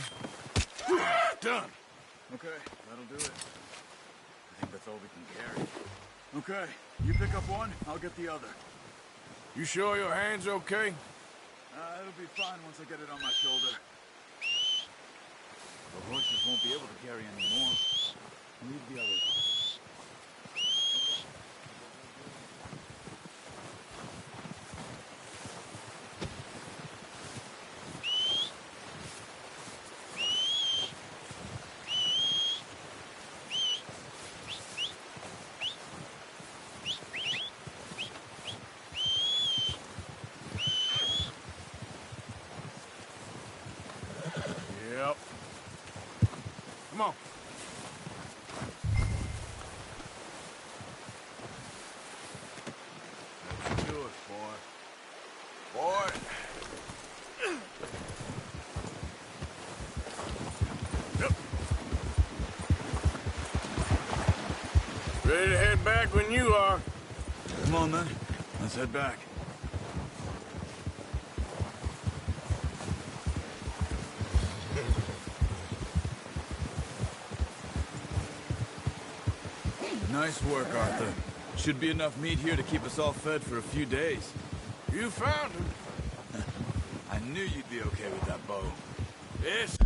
Done. Okay, that'll do it. I think that's all we can carry. Okay, you pick up one, I'll get the other. You sure your hand's okay? It'll be fine once I get it on my shoulder. The horses won't be able to carry any more. Leave the others. Yep. Come on. Let's do it, boy. Boy. Yep. Ready to head back when you are. Come on, then. Let's head back. Nice work, Arthur. Should be enough meat here to keep us all fed for a few days. You found him. I knew you'd be okay with that bow. Yes.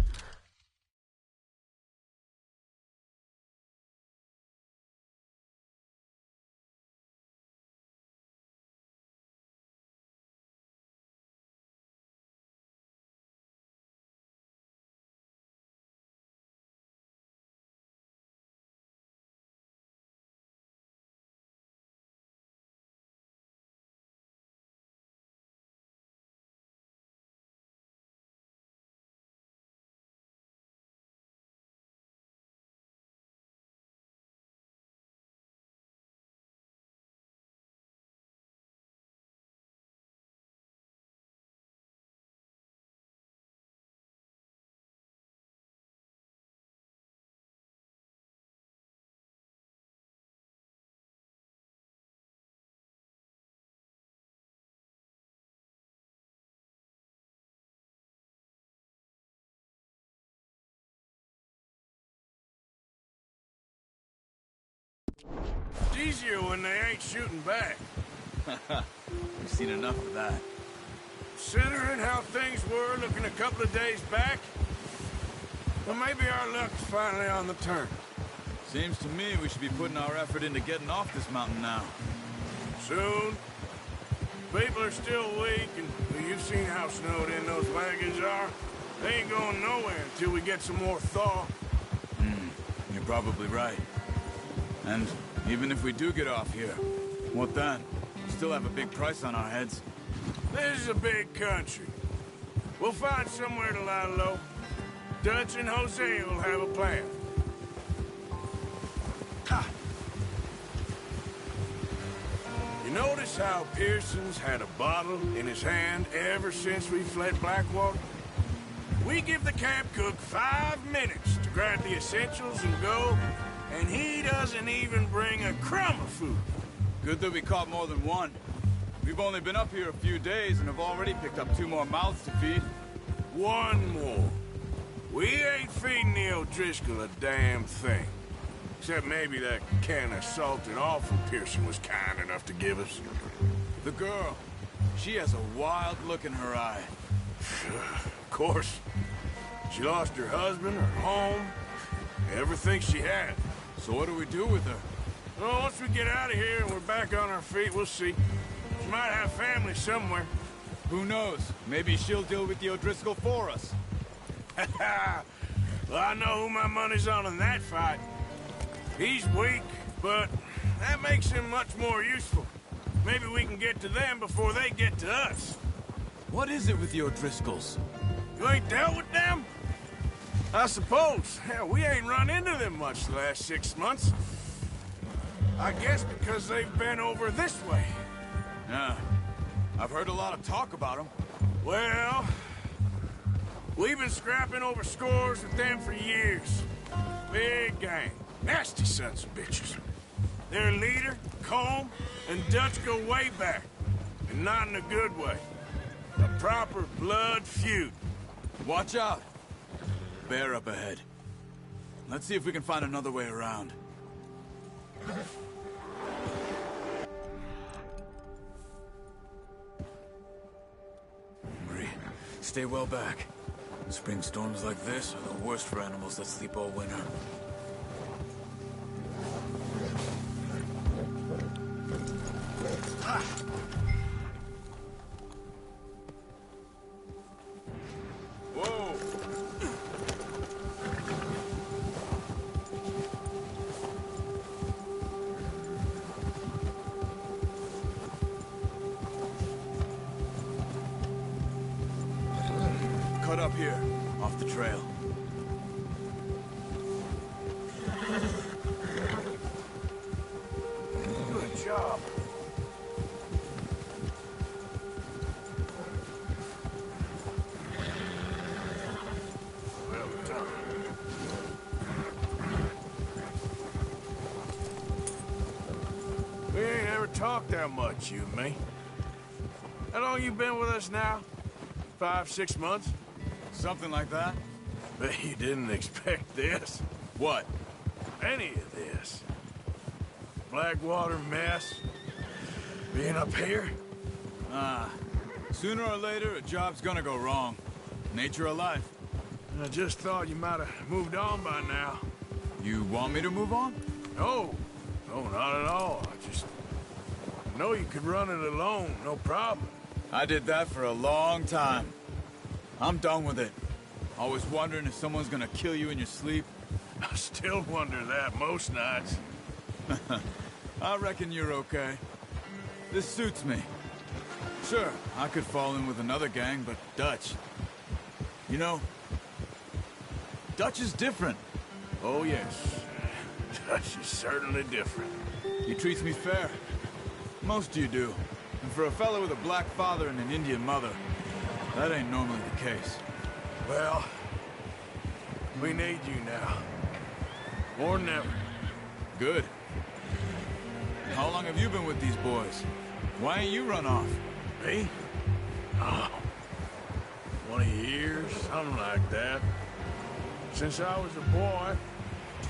It's easier when they ain't shooting back. We've seen enough of that. Considering how things were looking a couple of days back, well, maybe our luck's finally on the turn. Seems to me we should be putting our effort into getting off this mountain now. Soon. People are still weak, and well, you've seen how snowed in those wagons are. They ain't going nowhere until we get some more thaw. You're probably right. And even if we do get off here, what then? We still have a big price on our heads. This is a big country. We'll find somewhere to lie low. Dutch and Jose will have a plan. You notice how Pearson's had a bottle in his hand ever since we fled Blackwater? We give the camp cook 5 minutes to grab the essentials and go, and he doesn't even bring a crumb of food. Good that we caught more than one. We've only been up here a few days and have already picked up 2 more mouths to feed. 1 more. We ain't feeding the O'Driscoll a damn thing. Except maybe that can of salted offal Pearson was kind enough to give us. The girl. She has a wild look in her eye. Of course. She lost her husband, her home, everything she had. So what do we do with her? Well, once we get out of here and we're back on our feet, we'll see. She might have family somewhere. Who knows? Maybe she'll deal with the O'Driscoll for us. Well, I know who my money's on in that fight. He's weak, but that makes him much more useful. Maybe we can get to them before they get to us. What is it with the O'Driscolls? You ain't dealt with them? I suppose. Hell, we ain't run into them much the last 6 months. I guess because they've been over this way. Yeah. I've heard a lot of talk about them. Well, we've been scrapping over scores with them for years. Big gang. Nasty sons of bitches. Their leader, Colm, and Dutch go way back. And not in a good way. A proper blood feud. Watch out. bear up ahead. Let's see if we can find another way around. Marie, stay well back. Spring storms like this are the worst for animals that sleep all winter. Cut up here, off the trail. Good job. Well done. We ain't ever talked that much, you and me. How long you been with us now? 5, 6 months? Something like that? Bet you didn't expect this. What? Any of this. Blackwater mess. Being up here? Sooner or later, a job's gonna go wrong. Nature of life. I just thought you might have moved on by now. You want me to move on? No. No, not at all. I just know you could run it alone, no problem. I did that for a long time. I'm done with it. Always wondering if someone's gonna kill you in your sleep. I still wonder that most nights. I reckon you're okay. This suits me. Sure, I could fall in with another gang, but Dutch... You know, Dutch is different. Oh, yes. Dutch is certainly different. He treats me fair. Most of you do. And for a fellow with a black father and an Indian mother, that ain't normally the case. Well, we need you now. More than ever. Good. How long have you been with these boys? Why ain't you run off? Me? Oh, 20 years, something like that. Since I was a boy.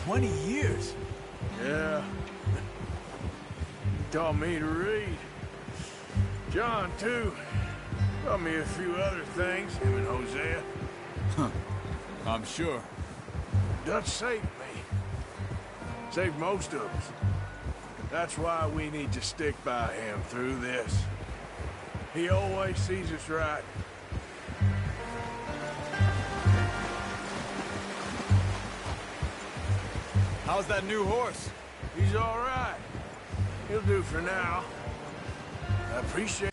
20 years? Yeah. He taught me to read. John, too. Taught me a few other things, him and Hosea. Huh. I'm sure. Dutch saved me. Saved most of us. That's why we need to stick by him through this. He always sees us right. How's that new horse? He's all right. He'll do for now. I appreciate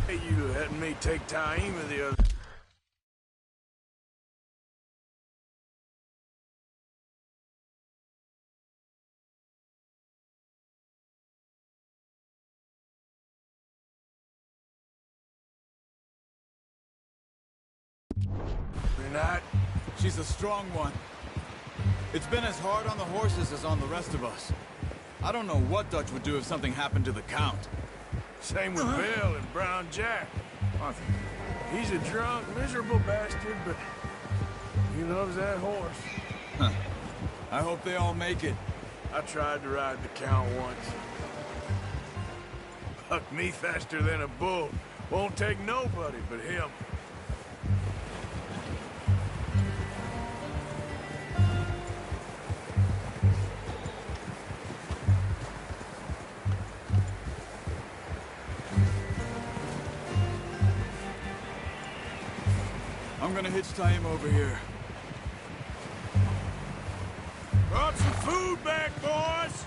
Hey, you letting me take Taima the other... You're not? She's a strong one. It's been as hard on the horses as on the rest of us. I don't know what Dutch would do if something happened to the Count. Same with Bill and Brown Jack. Arthur, he's a drunk, miserable bastard, but he loves that horse. Huh. I hope they all make it. I tried to ride the Count once. Bucked me faster than a bull. Won't take nobody but him. I'm gonna hitch Taima over here. Brought some food back, boys!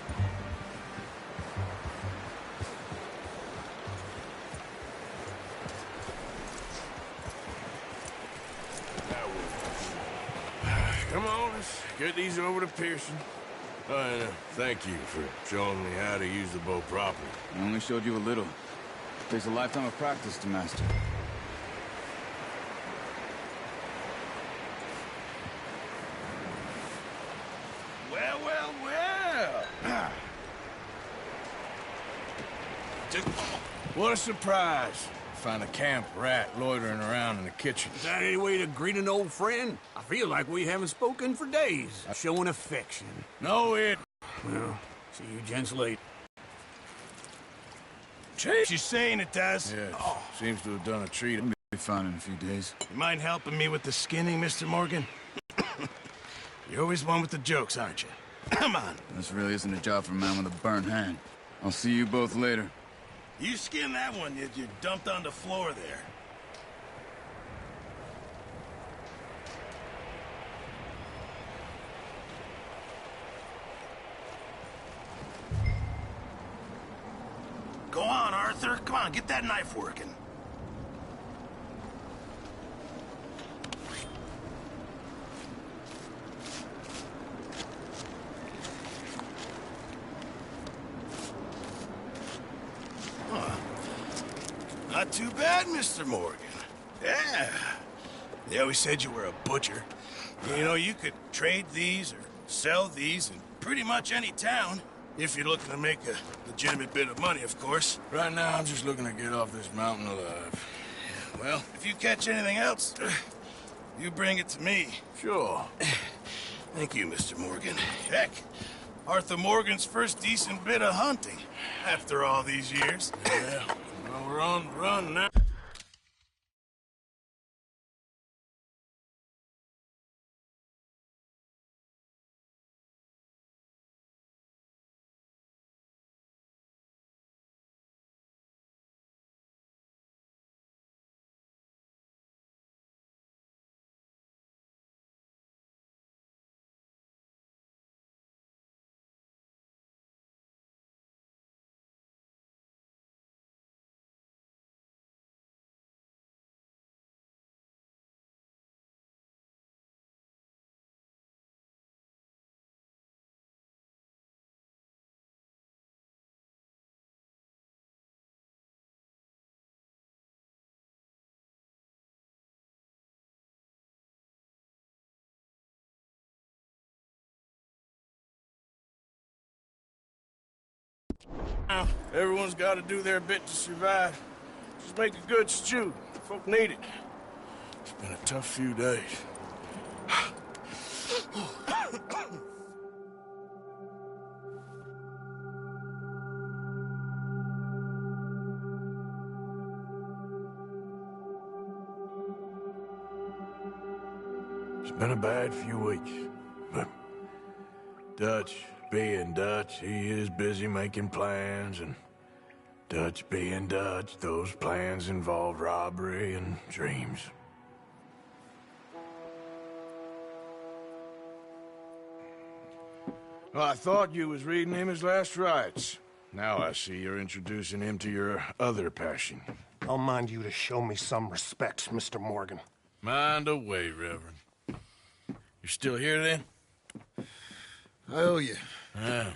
Come on, let's get these over to Pearson. And thank you for showing me how to use the bow properly. I only showed you a little. Takes a lifetime of practice to master. Well, well, well. What a surprise. Find a camp rat loitering around in the kitchen. Is that any way to greet an old friend? I feel like we haven't spoken for days. Showing affection. No, it... Well, see you gents later. She's saying it does. Yeah, seems to have done a treat. I'll be fine in a few days. You mind helping me with the skinning, Mr. Morgan? You're always one with the jokes, aren't you? Come on. This really isn't a job for a man with a burnt hand. I'll see you both later. You skinned that one you dumped on the floor there. Go on, Arthur. Come on, get that knife working. Not too bad, Mr. Morgan. Yeah. They always said you were a butcher. You know, you could trade these or sell these in pretty much any town. If you're looking to make a legitimate bit of money, of course. Right now, I'm just looking to get off this mountain alive. Well, if you catch anything else, you bring it to me. Sure. Thank you, Mr. Morgan. Heck, Arthur Morgan's first decent bit of hunting after all these years. Yeah. Well, we're on the run now. Everyone's got to do their bit to survive. Just make a good stew. Folk need it. It's been a tough few days. It's been a bad few weeks, but Dutch being Dutch, he is busy making plans, and Dutch being Dutch, those plans involve robbery and dreams. Well, I thought you was reading him his last rites. Now I see you're introducing him to your other passion. I'll mind you to show me some respect, Mr. Morgan. Mind away, Reverend. You're still here, then? I owe you. Yeah.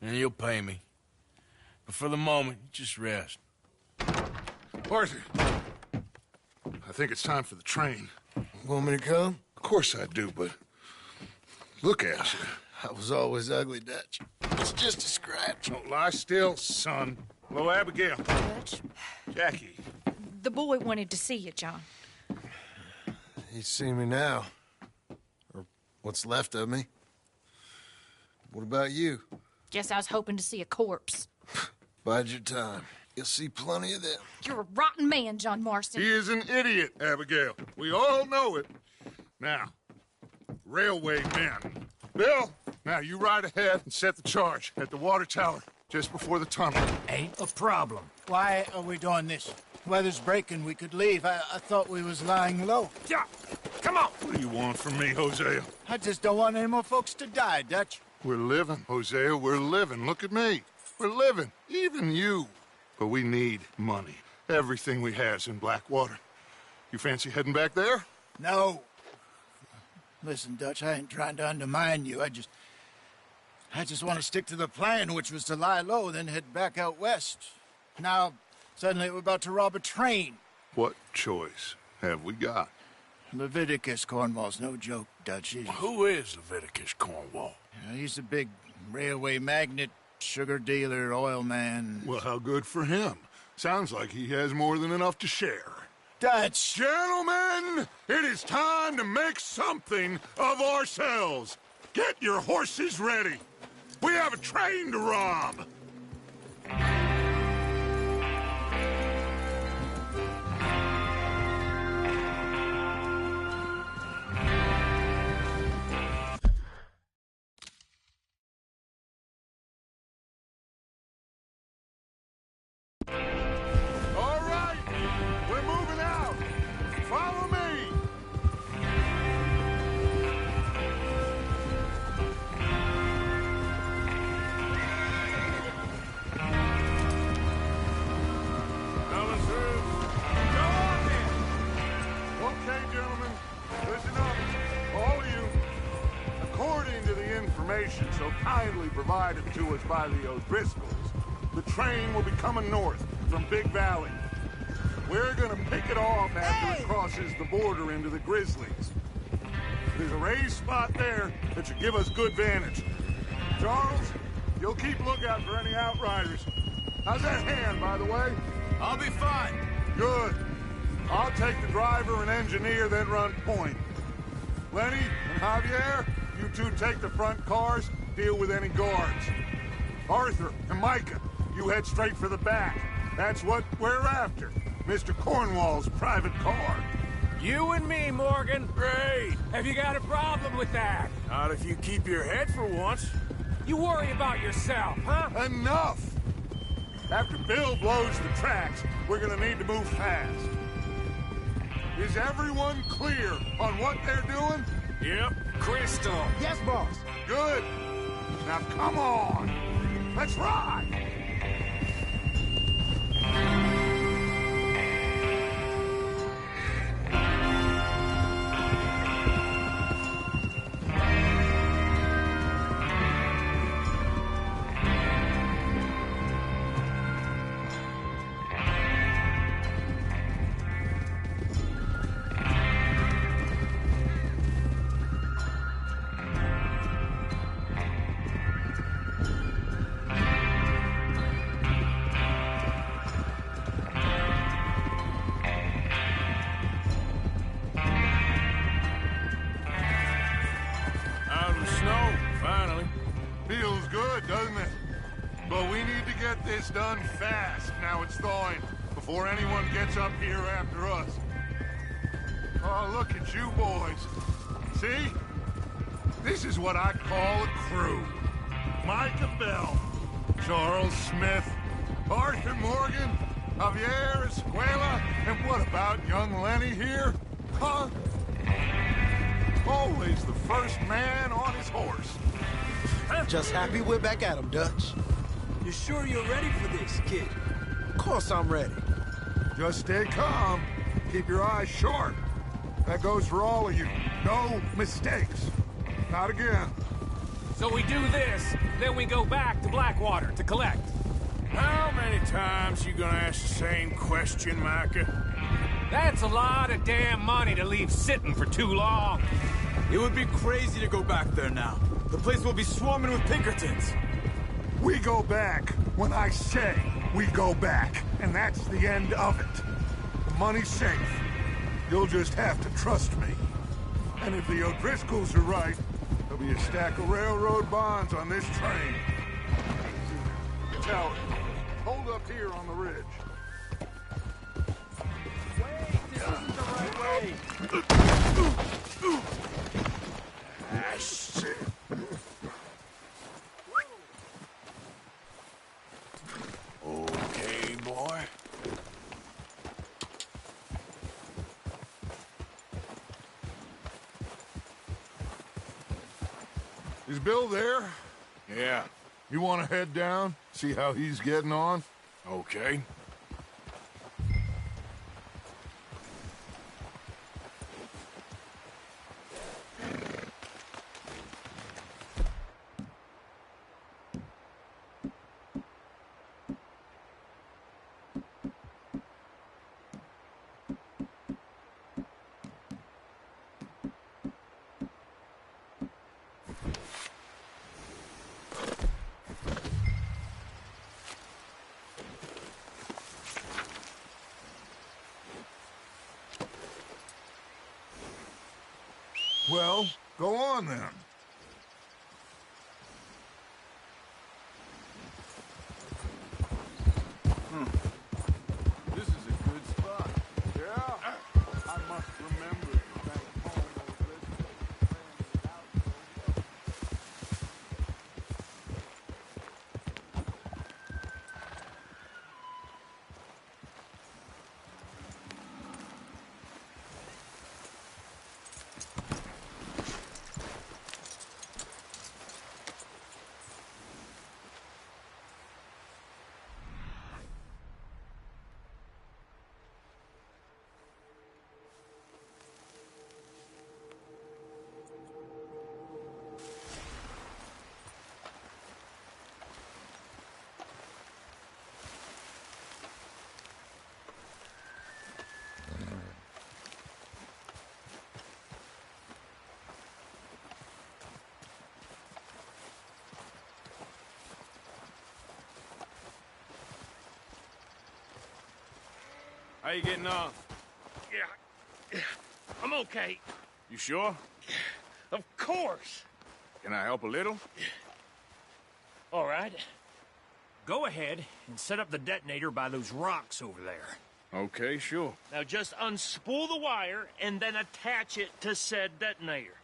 And you'll pay me. But for the moment, just rest. Arthur, I think it's time for the train. Want me to come? Of course I do, but look at you. I was always ugly, Dutch. It's just a scratch. Don't lie still, son. Hello, Abigail. Dutch, Jackie. the boy wanted to see you, John. He's seen me now. Or what's left of me. What about you? Guess I was hoping to see a corpse. Bide your time. You'll see plenty of them. You're a rotten man, John Marston. He is an idiot, Abigail. We all know it. Now, railway men. Bill, now you ride ahead and set the charge at the water tower just before the tunnel. Ain't a problem. Why are we doing this? Weather's breaking. We could leave. I thought we was lying low. Yeah, come on. What do you want from me, Hosea? I just don't want any more folks to die, Dutch. We're living, Hosea. We're living. Look at me. We're living. Even you. But we need money. Everything we has in Blackwater. You fancy heading back there? No. Listen, Dutch, I ain't trying to undermine you. I just want to stick to the plan, which was to lie low, then head back out west. Now, suddenly we're about to rob a train. What choice have we got? Leviticus Cornwall's no joke, Dutch. Who is Leviticus Cornwall? He's a big railway magnate, sugar dealer, oil man. Well, how good for him. Sounds like he has more than enough to share. Dutch! Gentlemen, it is time to make something of ourselves. Get your horses ready. We have a train to rob. All right, we're moving out. Follow me. Coming through. Go on then. Okay, gentlemen, listen up, all of you. According to the information so kindly provided to us by the O'Driscolls, the train will be coming north from Big Valley. We're gonna pick it off after it crosses the border into the Grizzlies. There's a raised spot there that should give us good vantage. Charles, you'll keep lookout for any outriders. How's that hand, by the way? I'll be fine. Good. I'll take the driver and engineer, then run point. Lenny and Javier, you two take the front cars, deal with any guards. Arthur and Micah, you head straight for the back. That's what we're after. Mr. Cornwall's private car. You and me, Morgan. Great. Have you got a problem with that? Not if you keep your head for once. You worry about yourself, huh? Enough! After Bill blows the tracks, we're gonna need to move fast. Is everyone clear on what they're doing? Yep. Crystal. Yes, boss. Good. Now come on. Let's ride. Out of the snow, finally. Feels good, doesn't it? But we need to get this done fast, now it's thawing, before anyone gets up here after us. Oh, look at you boys. See? This is what I call a crew. Micah Bell, Charles Smith, Arthur Morgan, Javier Escuela, and what about young Lenny here? Huh? Always the first man on his horse. Just happy we're back at him, Dutch. You sure you're ready for this, kid? Of course I'm ready. Just stay calm. Keep your eyes sharp. That goes for all of you. No mistakes. Not again. So we do this, then we go back to Blackwater to collect. How many times you gonna ask the same question, Micah? That's a lot of damn money to leave sitting for too long. It would be crazy to go back there now. The place will be swarming with Pinkertons. We go back when I say we go back, and that's the end of it. The money's safe. You'll just have to trust me. And if the O'Driscolls are right, there'll be a stack of railroad bonds on this train. Tower, hold up here on the ridge. Wait, this isn't the right way. Ah, shit. Okay, boy. Is Bill there? Yeah. You want to head down? See how he's getting on? Okay. Well, go on then. This is a good spot. Yeah, I must remember to thank Paul O'Driscoll. How you getting on? Yeah, I'm okay. You sure? Of course. Can I help a little? All right. Go ahead and set up the detonator by those rocks over there. Okay, sure. Now just unspool the wire and then attach it to said detonator.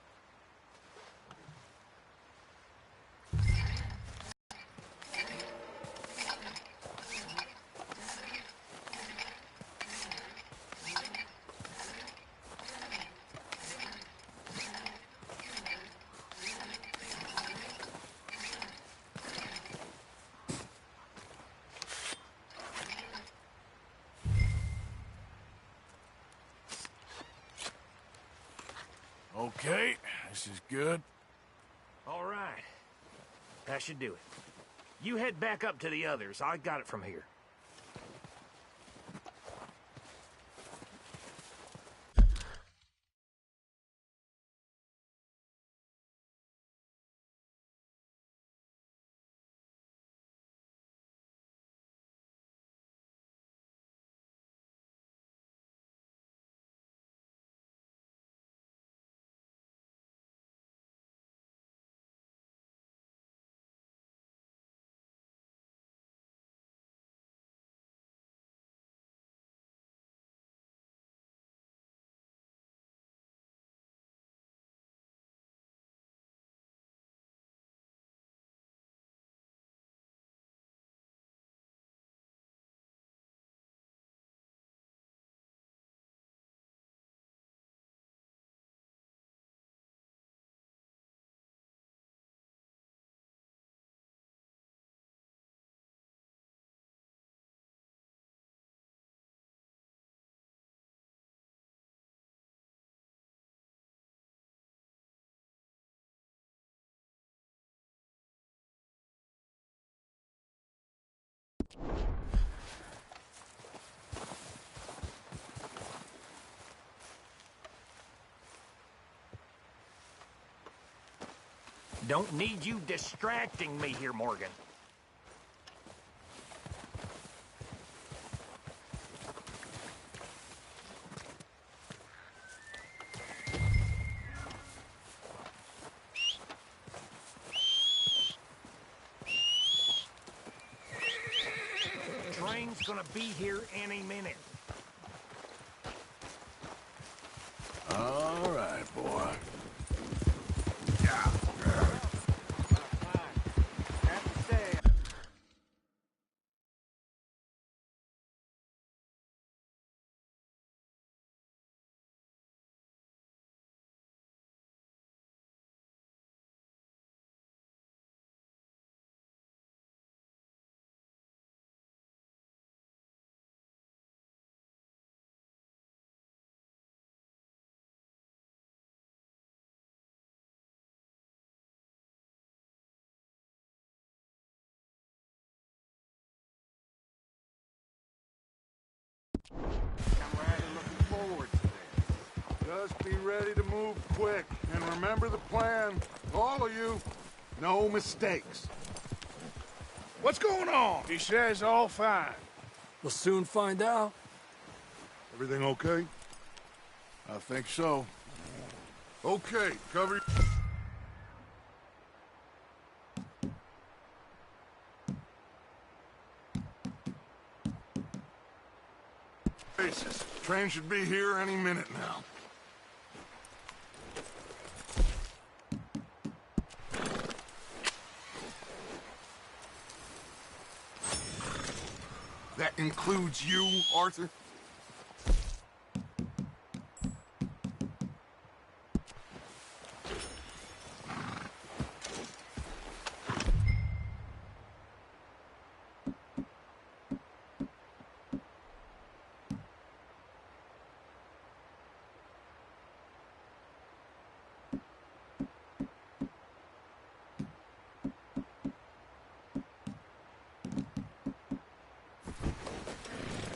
Okay, this is good. All right. That should do it. You head back up to the others. I got it from here. Don't need you distracting me here, Morgan. Train's gonna be here any minute. All right, boy. I'm rather looking forward to this. Just be ready to move quick, and remember the plan. All of you, no mistakes. What's going on? He says all fine. We'll soon find out. Everything okay? I think so. Okay, cover... Faces. Train should be here any minute now. That includes you, Arthur?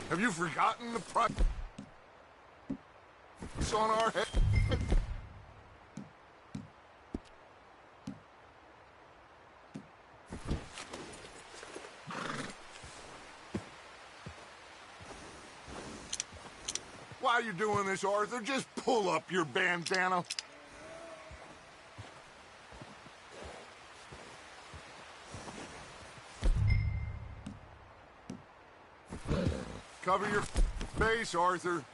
Have you forgotten the price on our head? Why are you doing this, Arthur? Just pull up your bandana. Cover your face, Arthur.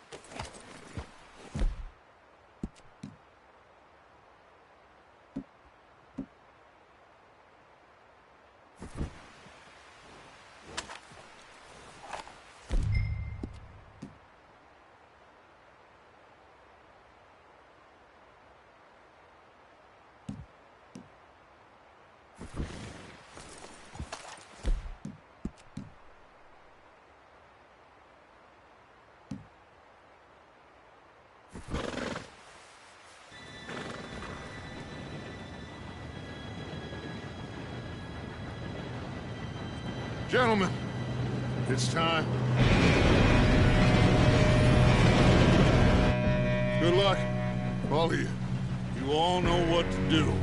Gentlemen, it's time. Good luck, all of you. You all know what to do.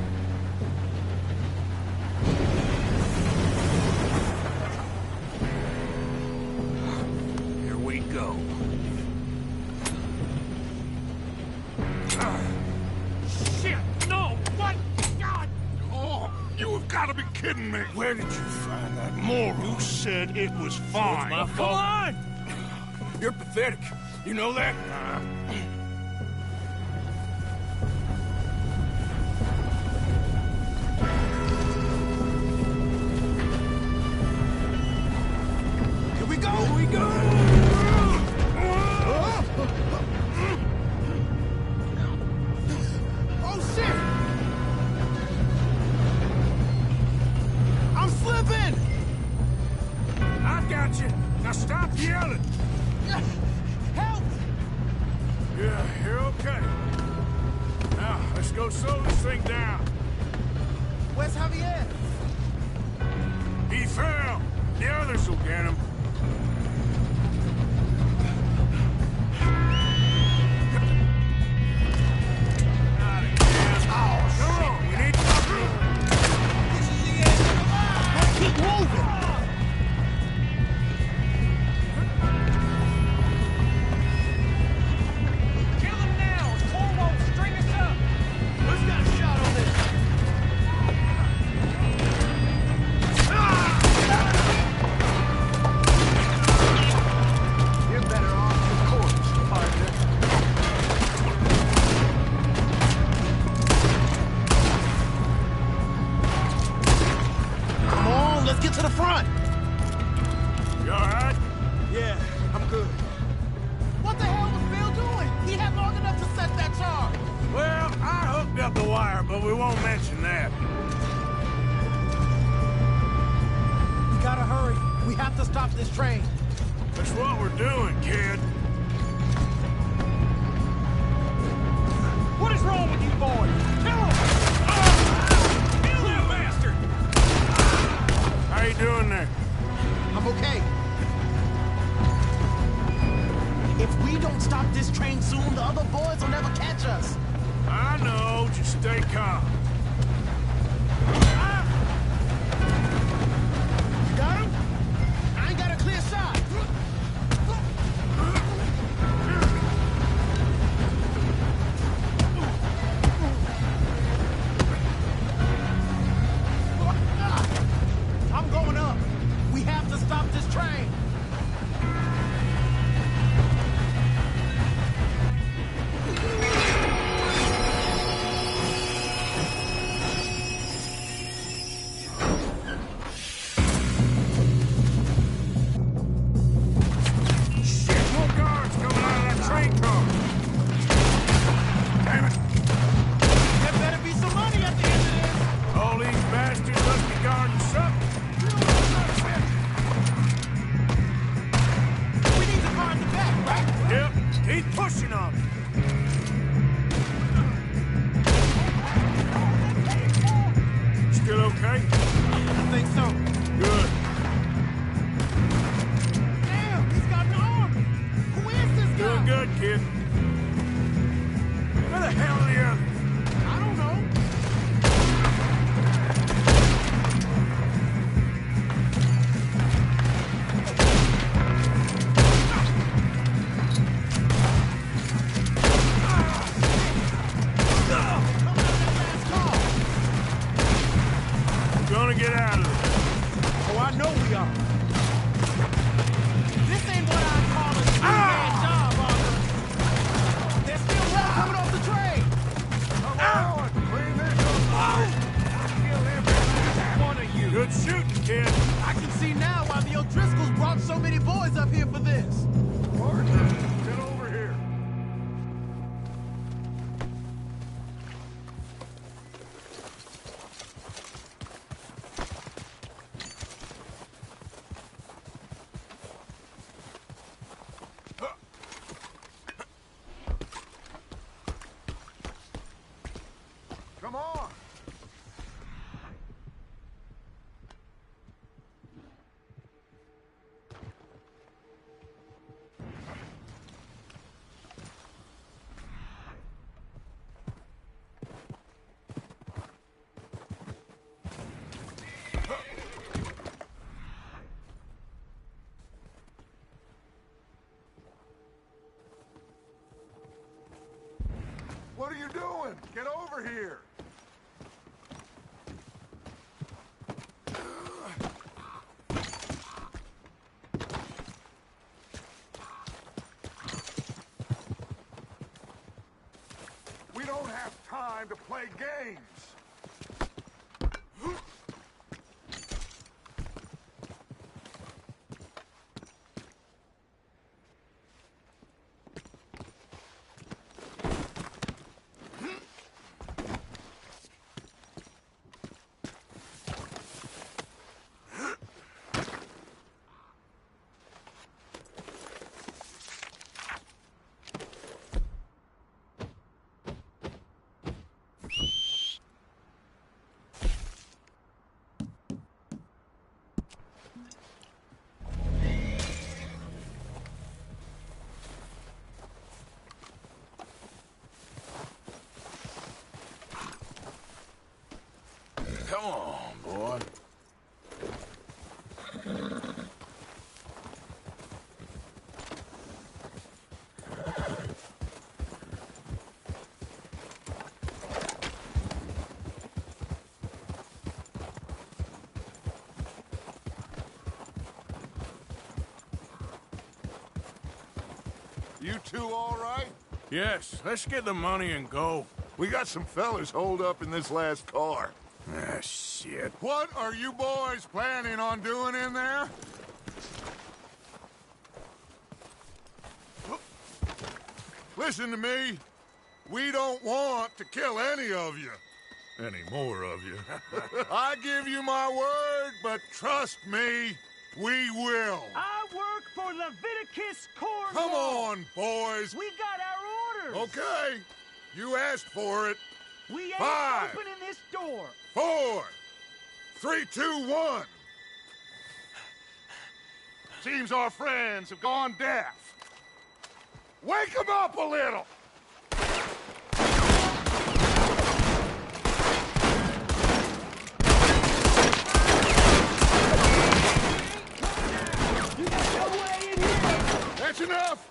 Here we go. Shit! No! What? God! Oh, you have got to be kidding me. Where did you find that moron? You said it was fine. My fault. Come on! You're pathetic. You know that? Here we go! Here we go! Oh, shit! I'm slipping! I've got you. Now stop yelling. Help! Yeah, you're okay. Now, let's go slow this thing down. Where's Javier? He fell. The others will get him. Come on, we need cover. This is the end of the line. Let's keep moving. Kill him now! Corvo, string us up! Who's got a shot on this? You're better off the corpse, partner. Come on, let's get to the front. You all right? Yeah, I'm good. What the hell was Bill doing? He had long enough to set that charge. Well, I hooked up the wire, but we won't mention that. We gotta hurry. We have to stop this train. That's what we're doing, kid. What is wrong with you boys? Kill him! Kill that bastard! How you doing there? I'm okay. If we don't stop this train soon, the other boys will never catch us. I know, just stay calm. You got him? I ain't got a clear shot. I'm going up. We have to stop this train. Shit, more guards coming out of that train car. Damn it. There better be some money at the end of this. All these bastards must be guarding something. We need to car in the back, right? Yep, keep pushing on it. Still okay? I think so. Good. Damn, he's got an army. Who is this guy? Doing good, kid. Where the hell are the others? I don't know. We're gonna get out of this. Oh, I know we are. This ain't what I call a two-man job, Arthur. There's still more coming off the train. Come on, clean this up. Kill every last one of you. Good shooting, kid. I can see now why the O'Driscolls brought so many boys up here for this. Partner, get over here. Come on. What are you doing? Get over here. We don't have time to play games. You two all right? Yes, let's get the money and go. We got some fellas holed up in this last car. Ah, shit. What are you boys planning on doing in there? Listen to me. We don't want to kill any of you. Any more of you. I give you my word, but trust me, we will. I work for Leviticus Cornwall. Come on, boys. We got our orders. Okay. You asked for it. We ain't 5, opening this door. 4, 3, 2, 1. Seems our friends have gone deaf. Wake them up a little. That's enough!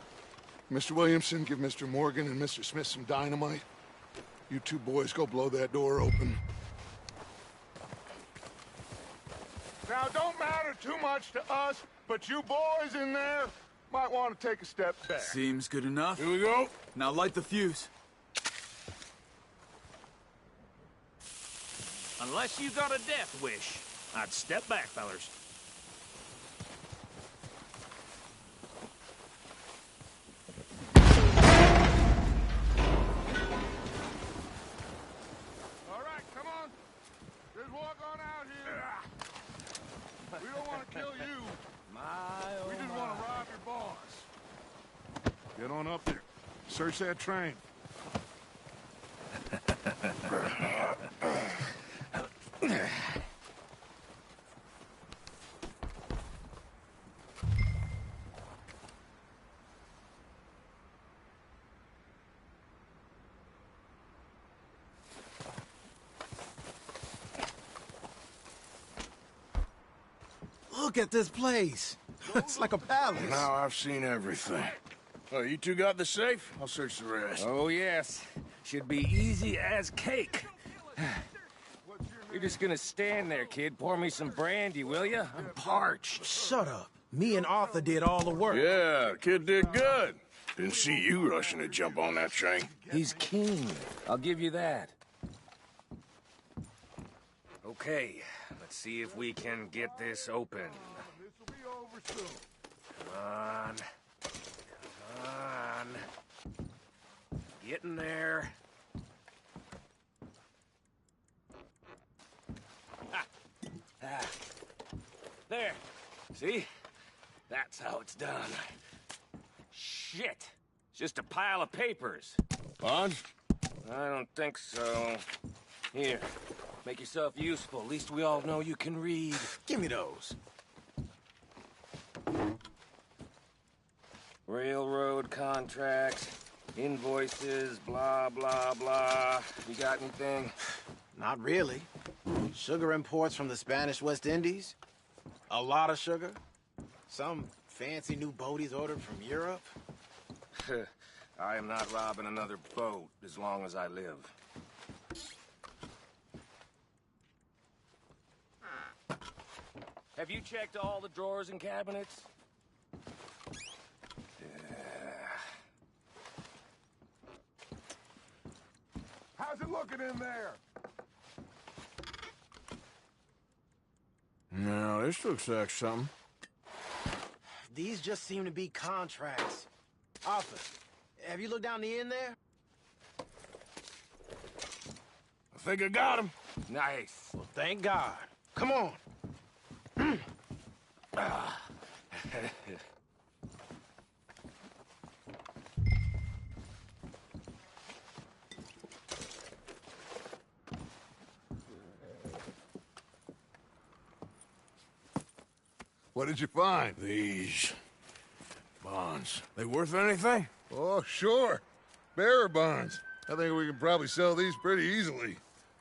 Mr. Williamson, give Mr. Morgan and Mr. Smith some dynamite. You two boys go blow that door open. Now, don't matter too much to us, but you boys in there might want to take a step back. Seems good enough. Here we go. Now light the fuse. Unless you got a death wish, I'd step back, fellers. All right, come on. Just walk on out here. We don't want to kill you. We just want to rob your boss. Get on up there. Search that train. Look at this place. It's like a palace. Now I've seen everything. Oh, you two got the safe? I'll search the rest. Oh, yes. Should be easy as cake. You're just gonna stand there, kid. Pour me some brandy, will you? I'm parched. Shut up. Me and Arthur did all the work. Yeah, kid did good. Didn't see you rushing to jump on that train. He's keen. I'll give you that. Okay, let's see if we can get this open. This'll be over soon. Come on. Come on. Getting there. Ah. There. See? That's how it's done. Shit. It's just a pile of papers. Bonds? I don't think so. Here. Make yourself useful. At least we all know you can read. Give me those. Railroad contracts, invoices, blah, blah, blah. You got anything? Not really. Sugar imports from the Spanish West Indies. A lot of sugar. Some fancy new boat he's ordered from Europe. I am not robbing another boat as long as I live. Have you checked all the drawers and cabinets? How's it looking in there? No, this looks like something. These just seem to be contracts. Arthur, have you looked down the end there? I think I got him. Nice. Well, thank God. Come on. What did you find? These bonds. They worth anything? Oh, sure. Bearer bonds. I think we can probably sell these pretty easily.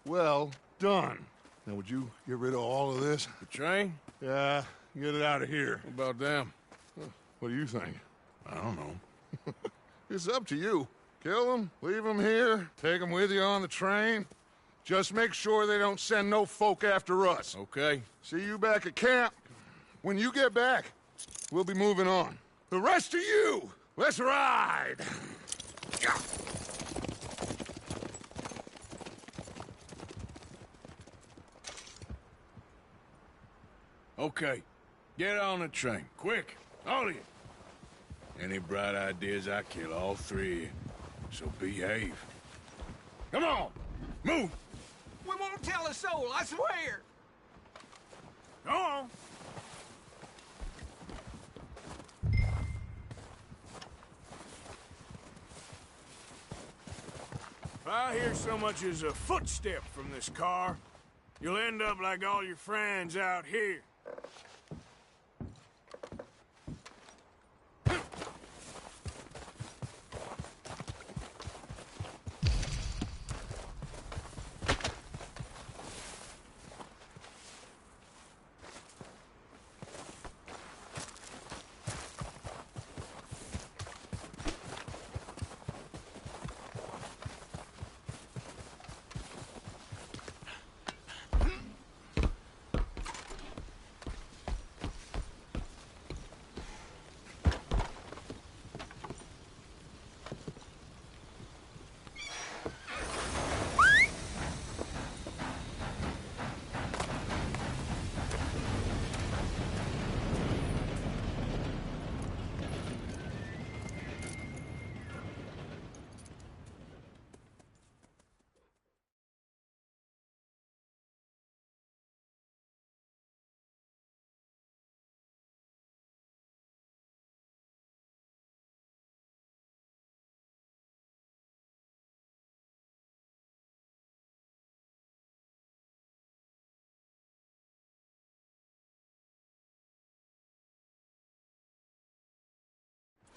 Well done. Now, would you get rid of all of this? The train? Yeah, get it out of here. What about them? What do you think? I don't know. It's up to you. Kill them, leave them here, take them with you on the train. Just make sure they don't send no folk after us. Okay. See you back at camp. When you get back, we'll be moving on. The rest of you, Let's ride! Okay, get on the train, quick, all of you. Any bright ideas, I kill all three of you, so behave. Come on, move! We won't tell a soul, I swear! Go on! If I hear so much as a footstep from this car, you'll end up like all your friends out here.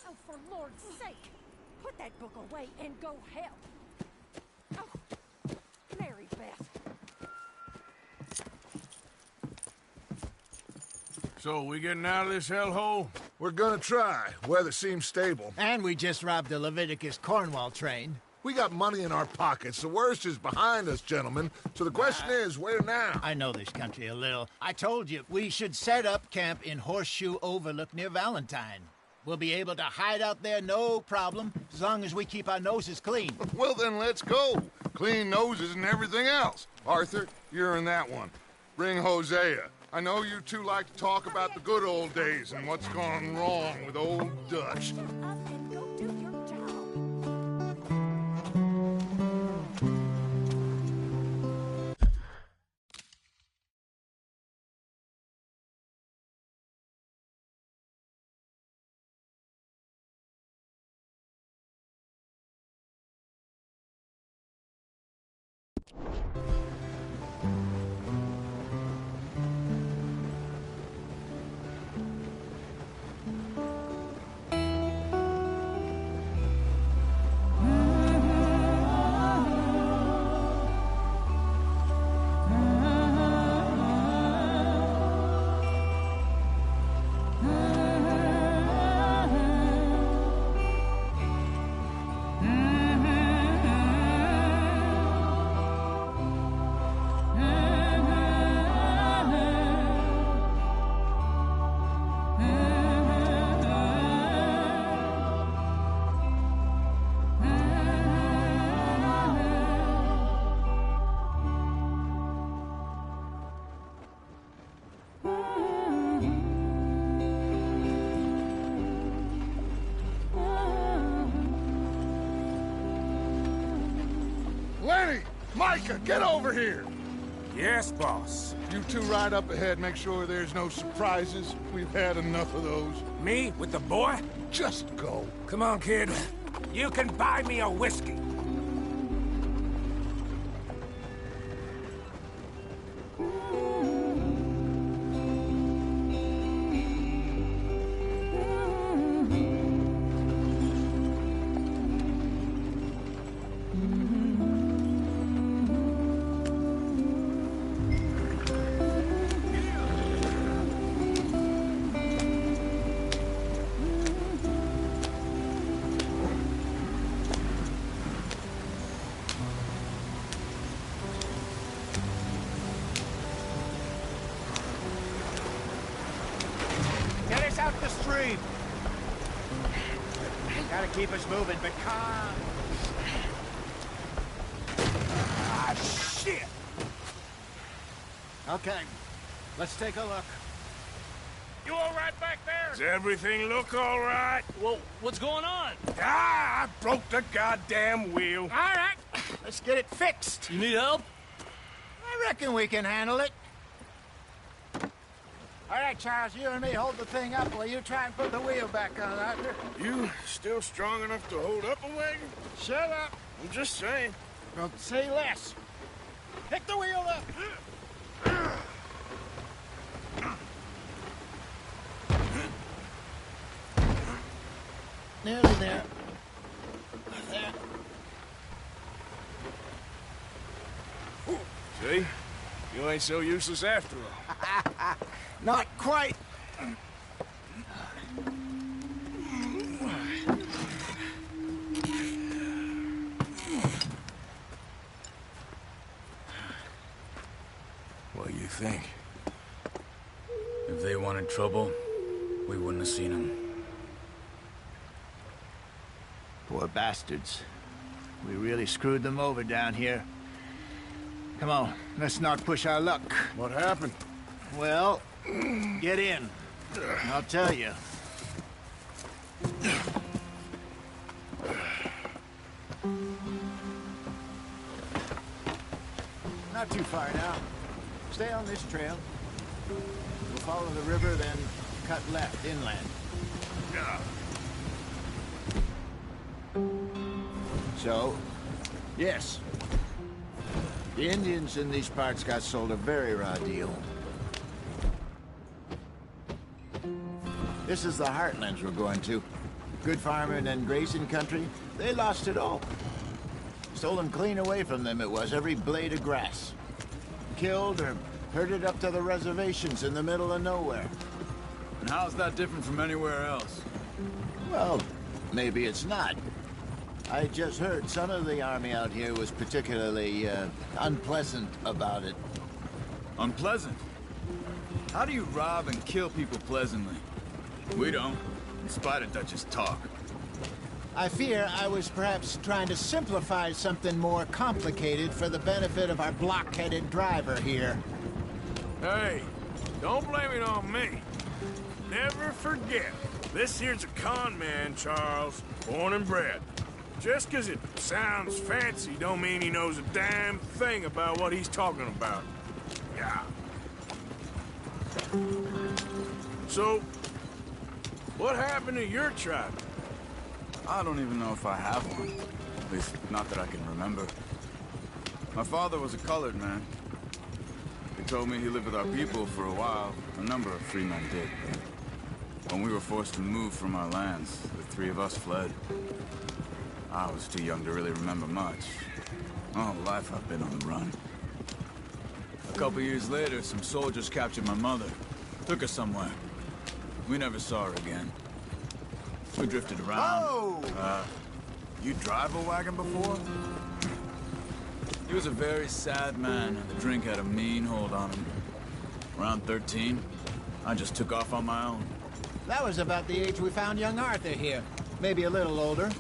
Oh, for Lord's sake, put that book away and go help. Oh, Mary Beth. So, we getting out of this hellhole? We're gonna try. Weather seems stable. And we just robbed a Leviticus Cornwall train. We got money in our pockets. The worst is behind us, gentlemen. So the question is, where now? I know this country a little. I told you, we should set up camp in Horseshoe Overlook near Valentine. We'll be able to hide out there, no problem, as long as we keep our noses clean. Well, then let's go. Clean noses and everything else. Arthur, you're in that one. Bring Hosea. I know you two like to talk about the good old days and what's gone wrong with old Dutch. Lenny! Micah, get over here! Yes, boss. You two ride up ahead, make sure there's no surprises. We've had enough of those. Me? With the boy? Just go. Come on, kid. You can buy me a whiskey. gotta keep us moving, but calm. Ah, shit! Okay, let's take a look. You all right back there? Does everything look all right? Well, what's going on? Ah, I broke the goddamn wheel. All right, let's get it fixed. You need help? I reckon we can handle it. All right, Charles, you and me hold the thing up while you try and put the wheel back on, Arthur. You still strong enough to hold up a wagon? Shut up. I'm just saying. Well, say less. Pick the wheel up. Nearly there. There. See? You ain't so useless after all. Not quite. What do you think? If they wanted trouble, we wouldn't have seen them. Poor bastards. We really screwed them over down here. Come on, let's not push our luck. What happened? Well, get in. I'll tell you. Not too far now. Stay on this trail. We'll follow the river, then cut left inland. So, yes. The Indians in these parts got sold a very raw deal. This is the heartlands we're going to. Good farming and grazing country. They lost it all. Stolen clean away from them it was, every blade of grass. Killed or herded up to the reservations in the middle of nowhere. And how's that different from anywhere else? Well, maybe it's not. I just heard some of the army out here was particularly, unpleasant about it. Unpleasant? How do you rob and kill people pleasantly? We don't, in spite of Dutch's talk. I fear I was perhaps trying to simplify something more complicated for the benefit of our block-headed driver here. Hey, don't blame it on me. Never forget, this here's a con man, Charles, born and bred. Just 'cause it sounds fancy don't mean he knows a damn thing about what he's talking about. Yeah. So, what happened to your tribe? I don't even know if I have one. At least, not that I can remember. My father was a colored man. He told me he lived with our people for a while. A number of free men did. When we were forced to move from our lands, the three of us fled. I was too young to really remember much. All life I've been on the run. A couple years later, some soldiers captured my mother. Took her somewhere. We never saw her again. We drifted around. Whoa! You drive a wagon before? He was a very sad man. The drink had a mean hold on him. Around 13, I just took off on my own. That was about the age we found young Arthur here. Maybe a little older.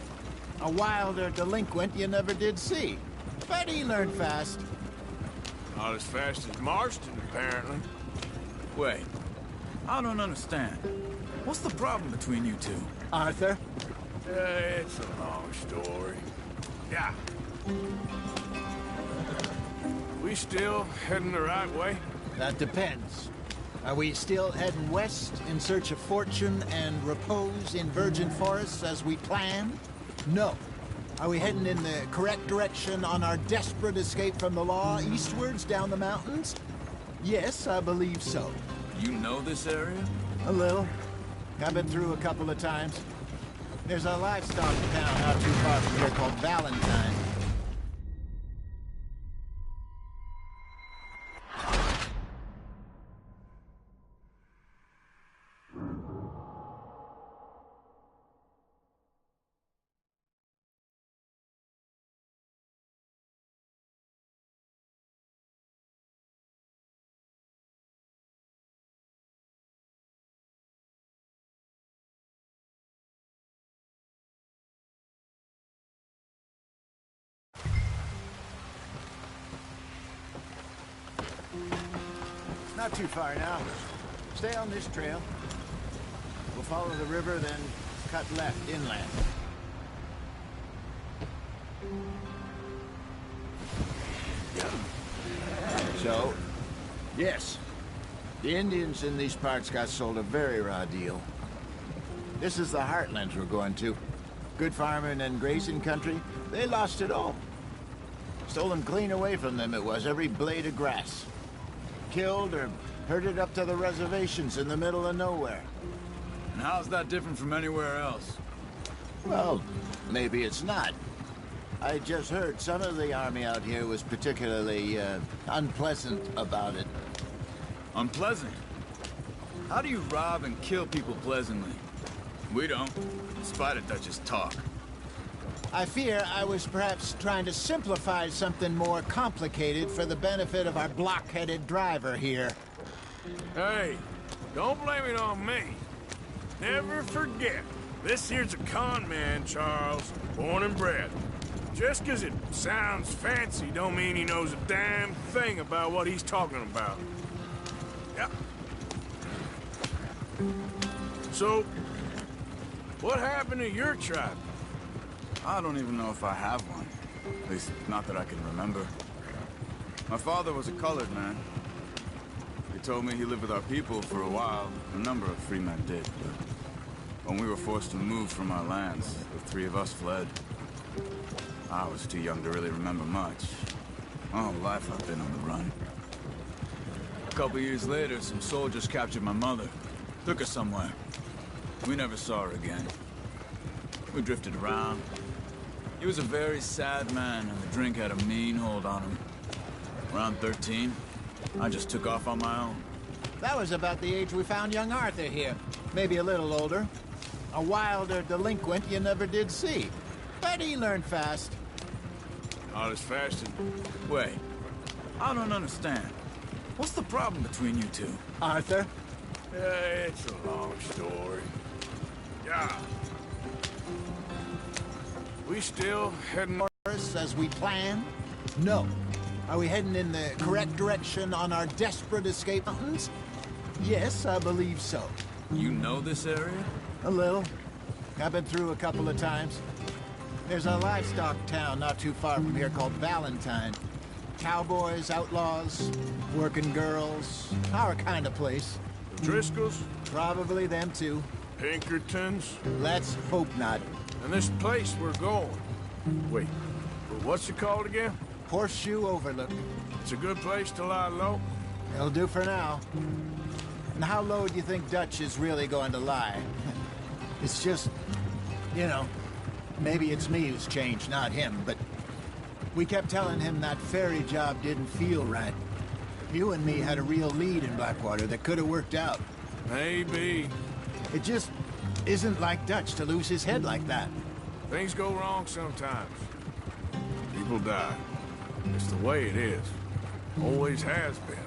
A wilder delinquent you never did see. But he learned fast. Not as fast as Marston, apparently. Wait, I don't understand. What's the problem between you two? Arthur? It's a long story. Yeah. We still heading the right way? That depends. Are we still heading west in search of fortune and repose in virgin forests as we planned? No. Are we heading in the correct direction on our desperate escape from the law eastwards down the mountains? Yes, I believe so. You know this area? A little. I've been through a couple of times. There's a livestock town not too far from here called Valentine. Not too far now. Stay on this trail. We'll follow the river, then cut left inland. So, yes, the Indians in these parts got sold a very raw deal. This is the heartlands we're going to. Good farming and grazing country, they lost it all. Stolen clean away from them it was, every blade of grass. Killed or herded up to the reservations in the middle of nowhere. And how's that different from anywhere else? Well, maybe it's not. I just heard some of the army out here was particularly, unpleasant about it. Unpleasant? How do you rob and kill people pleasantly? We don't, in spite of Dutch's talk. I fear I was perhaps trying to simplify something more complicated for the benefit of our block-headed driver here. Hey, don't blame it on me. Never forget, this here's a con man, Charles, born and bred. Just 'cause it sounds fancy don't mean he knows a damn thing about what he's talking about. Yep. So, what happened to your tribe? I don't even know if I have one. At least, not that I can remember. My father was a colored man. He told me he lived with our people for a while. A number of free men did, but when we were forced to move from our lands, the three of us fled. I was too young to really remember much. My whole life I've been on the run. A couple years later, some soldiers captured my mother. Took her somewhere. We never saw her again. We drifted around. He was a very sad man, and the drink had a mean hold on him. Around 13, I just took off on my own. That was about the age we found young Arthur here. Maybe a little older. A wilder delinquent you never did see. But he learned fast. Not as fast as... Wait, I don't understand. What's the problem between you two? Arthur? It's a long story. Yeah. We still heading north as we planned? No. Are we heading in the correct direction on our desperate escape mountains? Yes, I believe so. You know this area? A little. I've been through a couple of times. There's a livestock town not too far from here called Valentine. Cowboys, outlaws, working girls, our kind of place. Driscolls? Probably them too. Pinkertons? Let's hope not. And this place we're going. Wait, what's it called again? Horseshoe Overlook. It's a good place to lie low? It'll do for now. And how low do you think Dutch is really going to lie? It's just, you know, maybe it's me who's changed, not him, but we kept telling him that ferry job didn't feel right. You and me had a real lead in Blackwater that could have worked out. Maybe. It just isn't like Dutch to lose his head like that. Things go wrong sometimes. People die. It's the way it is. Always has been.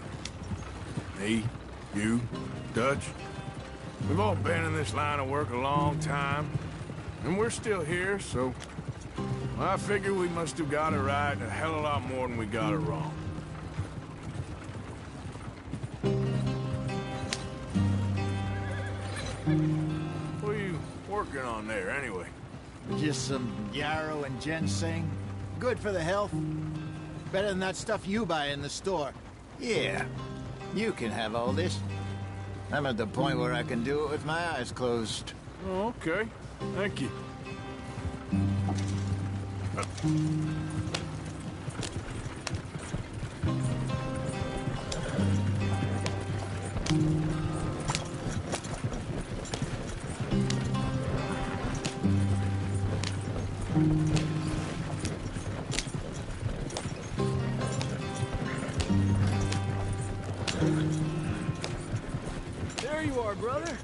Me, you, Dutch. We've all been in this line of work a long time. And we're still here, so... I figure we must have got it right a hell of a lot more than we got it wrong. What are you working on there, anyway? Just some yarrow and ginseng. Good for the health. Better than that stuff you buy in the store. Yeah, you can have all this. I'm at the point where I can do it with my eyes closed. Oh, okay. Thank you. There you are, brother.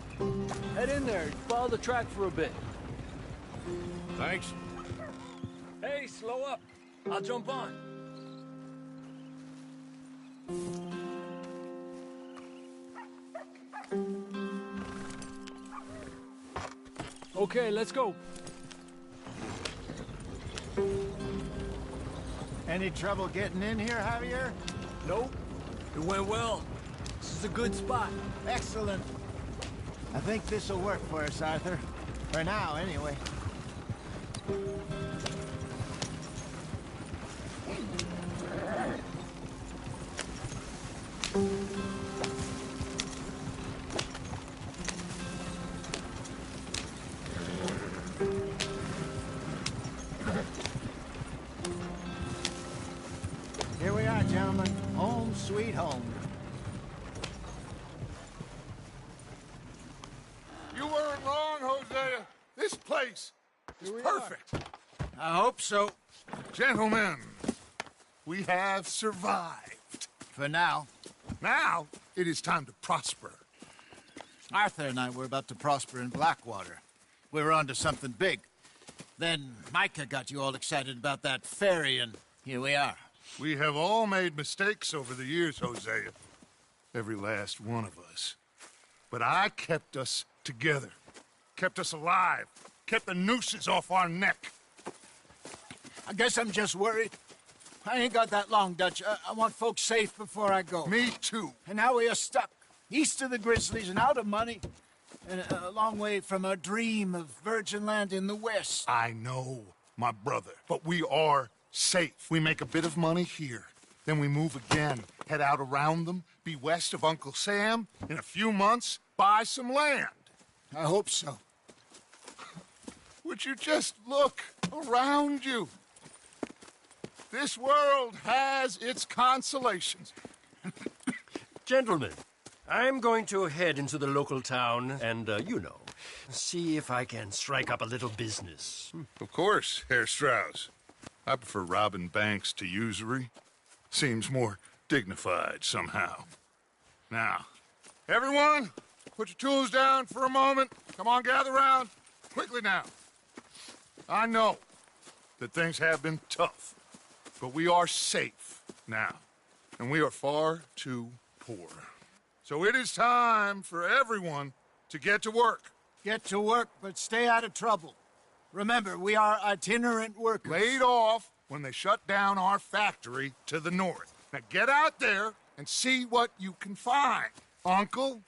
Head in there. Follow the track for a bit. Thanks. Hey, slow up. I'll jump on. Okay, let's go. Any trouble getting in here, Javier? Nope. It went well. This is a good spot. Excellent. I think this'll work for us, Arthur. For now, anyway. Here we are, gentlemen. Home sweet home. You weren't wrong, Hosea. This place is perfect. I hope so. Gentlemen, we have survived. For now. Now, it is time to prosper. Arthur and I were about to prosper in Blackwater. We were onto something big. Then Micah got you all excited about that ferry, and here we are. We have all made mistakes over the years, Hosea. Every last one of us. But I kept us together. Kept us alive. Kept the nooses off our neck. I guess I'm just worried. I ain't got that long, Dutch. I want folks safe before I go. Me too. And now we are stuck. East of the Grizzlies and out of money. And a long way from our dream of virgin land in the west. I know, my brother. But we are safe. We make a bit of money here. Then we move again. Head out around them. Be west of Uncle Sam. In a few months, buy some land. I hope so. Would you just look around you? This world has its consolations. Gentlemen, I'm going to head into the local town and, see if I can strike up a little business. Of course, Herr Strauss. I prefer robbing banks to usury. Seems more dignified somehow. Now, everyone, put your tools down for a moment. Come on, gather round. Quickly now. I know that things have been tough, but we are safe now, and we are far too poor. So it is time for everyone to get to work. Get to work, but stay out of trouble. Remember, we are itinerant workers. Laid off when they shut down our factory to the north. Now get out there and see what you can find, Uncle.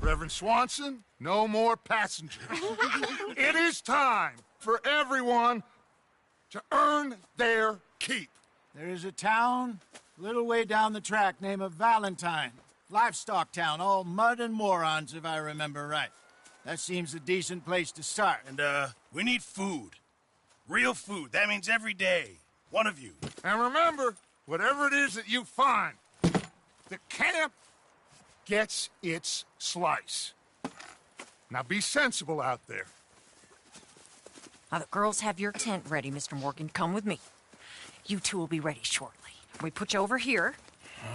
Reverend Swanson, no more passengers. It is time for everyone to earn their keep. There is a town a little way down the track named Valentine. Livestock town, all mud and morons, if I remember right. That seems a decent place to start. And, we need food. Real food. That means every day. One of you. And remember, whatever it is that you find, the camp gets its slice. Now be sensible out there. Now the girls have your tent ready, Mr. Morgan. Come with me. You two will be ready shortly. We put you over here.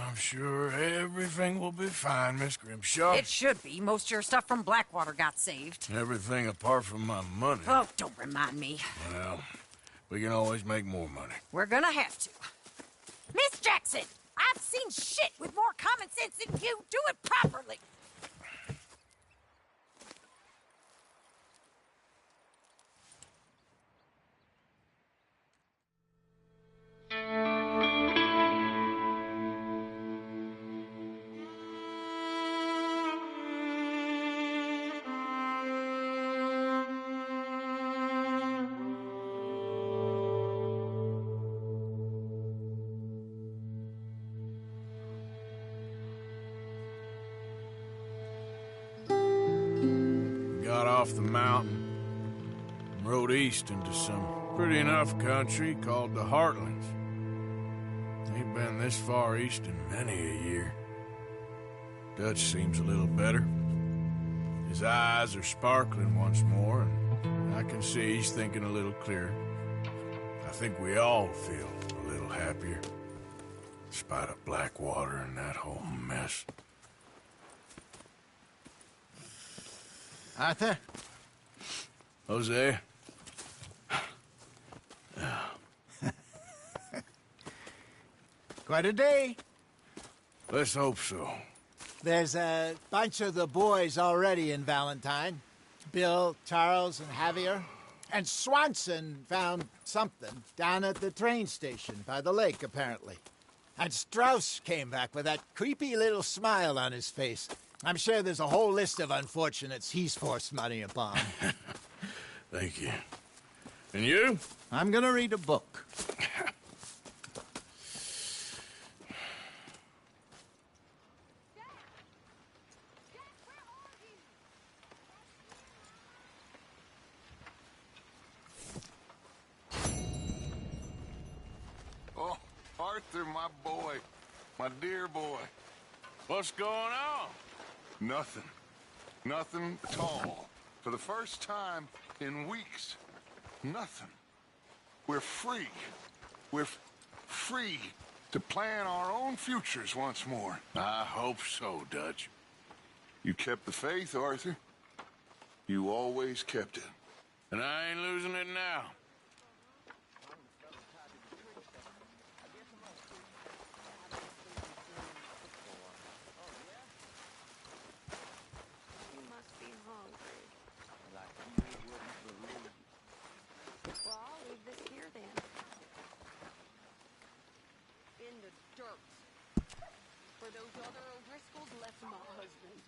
I'm sure everything will be fine, Miss Grimshaw. It should be. Most of your stuff from Blackwater got saved. Everything apart from my money. Oh, don't remind me. Well, we can always make more money. We're gonna have to. Miss Jackson, I've seen shit with more common sense than you. Do it properly. Got off the mountain and rode east into some pretty enough country called the Heartlands. Ain't been this far east in many a year. Dutch seems a little better. His eyes are sparkling once more, and I can see he's thinking a little clearer. I think we all feel a little happier, in spite of Blackwater and that whole mess. Arthur? Jose? Quite a day. Let's hope so. There's a bunch of the boys already in Valentine. Bill, Charles, and Javier. And Swanson found something down at the train station by the lake, apparently. And Strauss came back with that creepy little smile on his face. I'm sure there's a whole list of unfortunates he's forced money upon. Thank you. And you? I'm gonna read a book. Oh, Arthur, my boy. My dear boy. What's going on? Nothing. Nothing at all. For the first time in weeks. Nothing. We're free. We're free to plan our own futures once more. I hope so, Dutch. You kept the faith, Arthur. You always kept it. And I ain't losing it now. Those other O'Driscolls left my husband.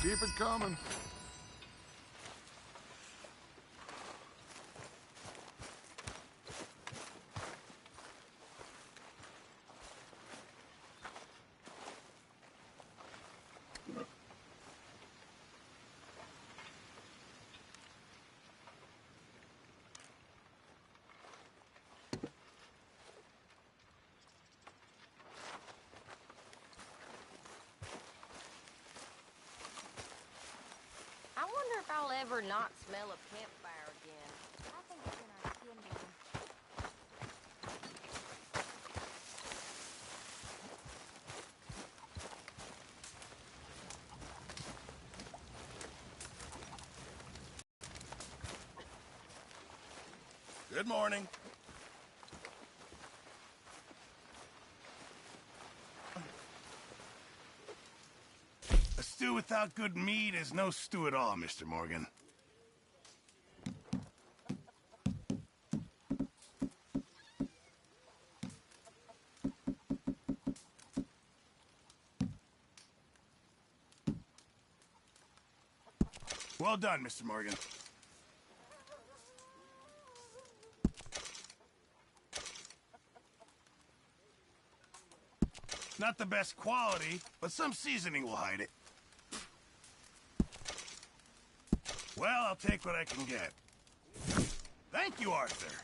Keep it coming. I'll ever not smell a campfire again. I think it's in our skin now. Good morning. stew without good meat is no stew at all, Mr. Morgan. Well done, Mr. Morgan. Not the best quality, but some seasoning will hide it. Well, I'll take what I can get. Thank you, Arthur.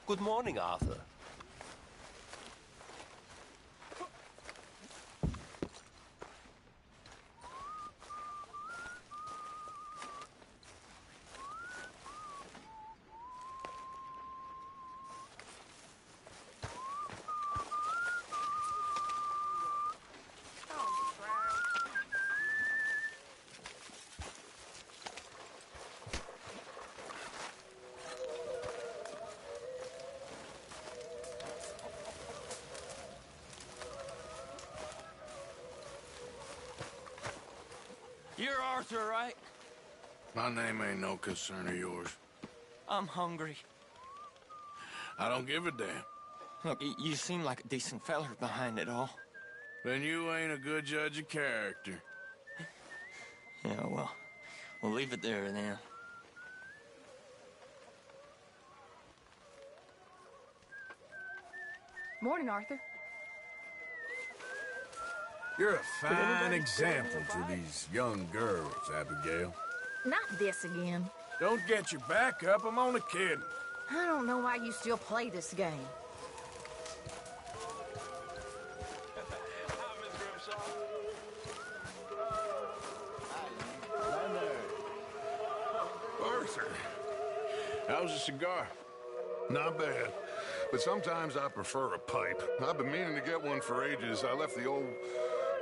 Good morning, Arthur. You're Arthur, right? My name ain't no concern of yours. I'm hungry. I don't give a damn. Look, you seem like a decent feller behind it all. Then you ain't a good judge of character. Yeah, well, we'll leave it there then. Morning, Arthur. You're a fine example to these young girls, Abigail. Not this again. Don't get your back up, I'm only kidding. I don't know why you still play this game. Arthur, how's a cigar? Not bad. But sometimes I prefer a pipe. I've been meaning to get one for ages. I left the old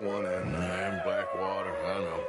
one in Blackwater, I know.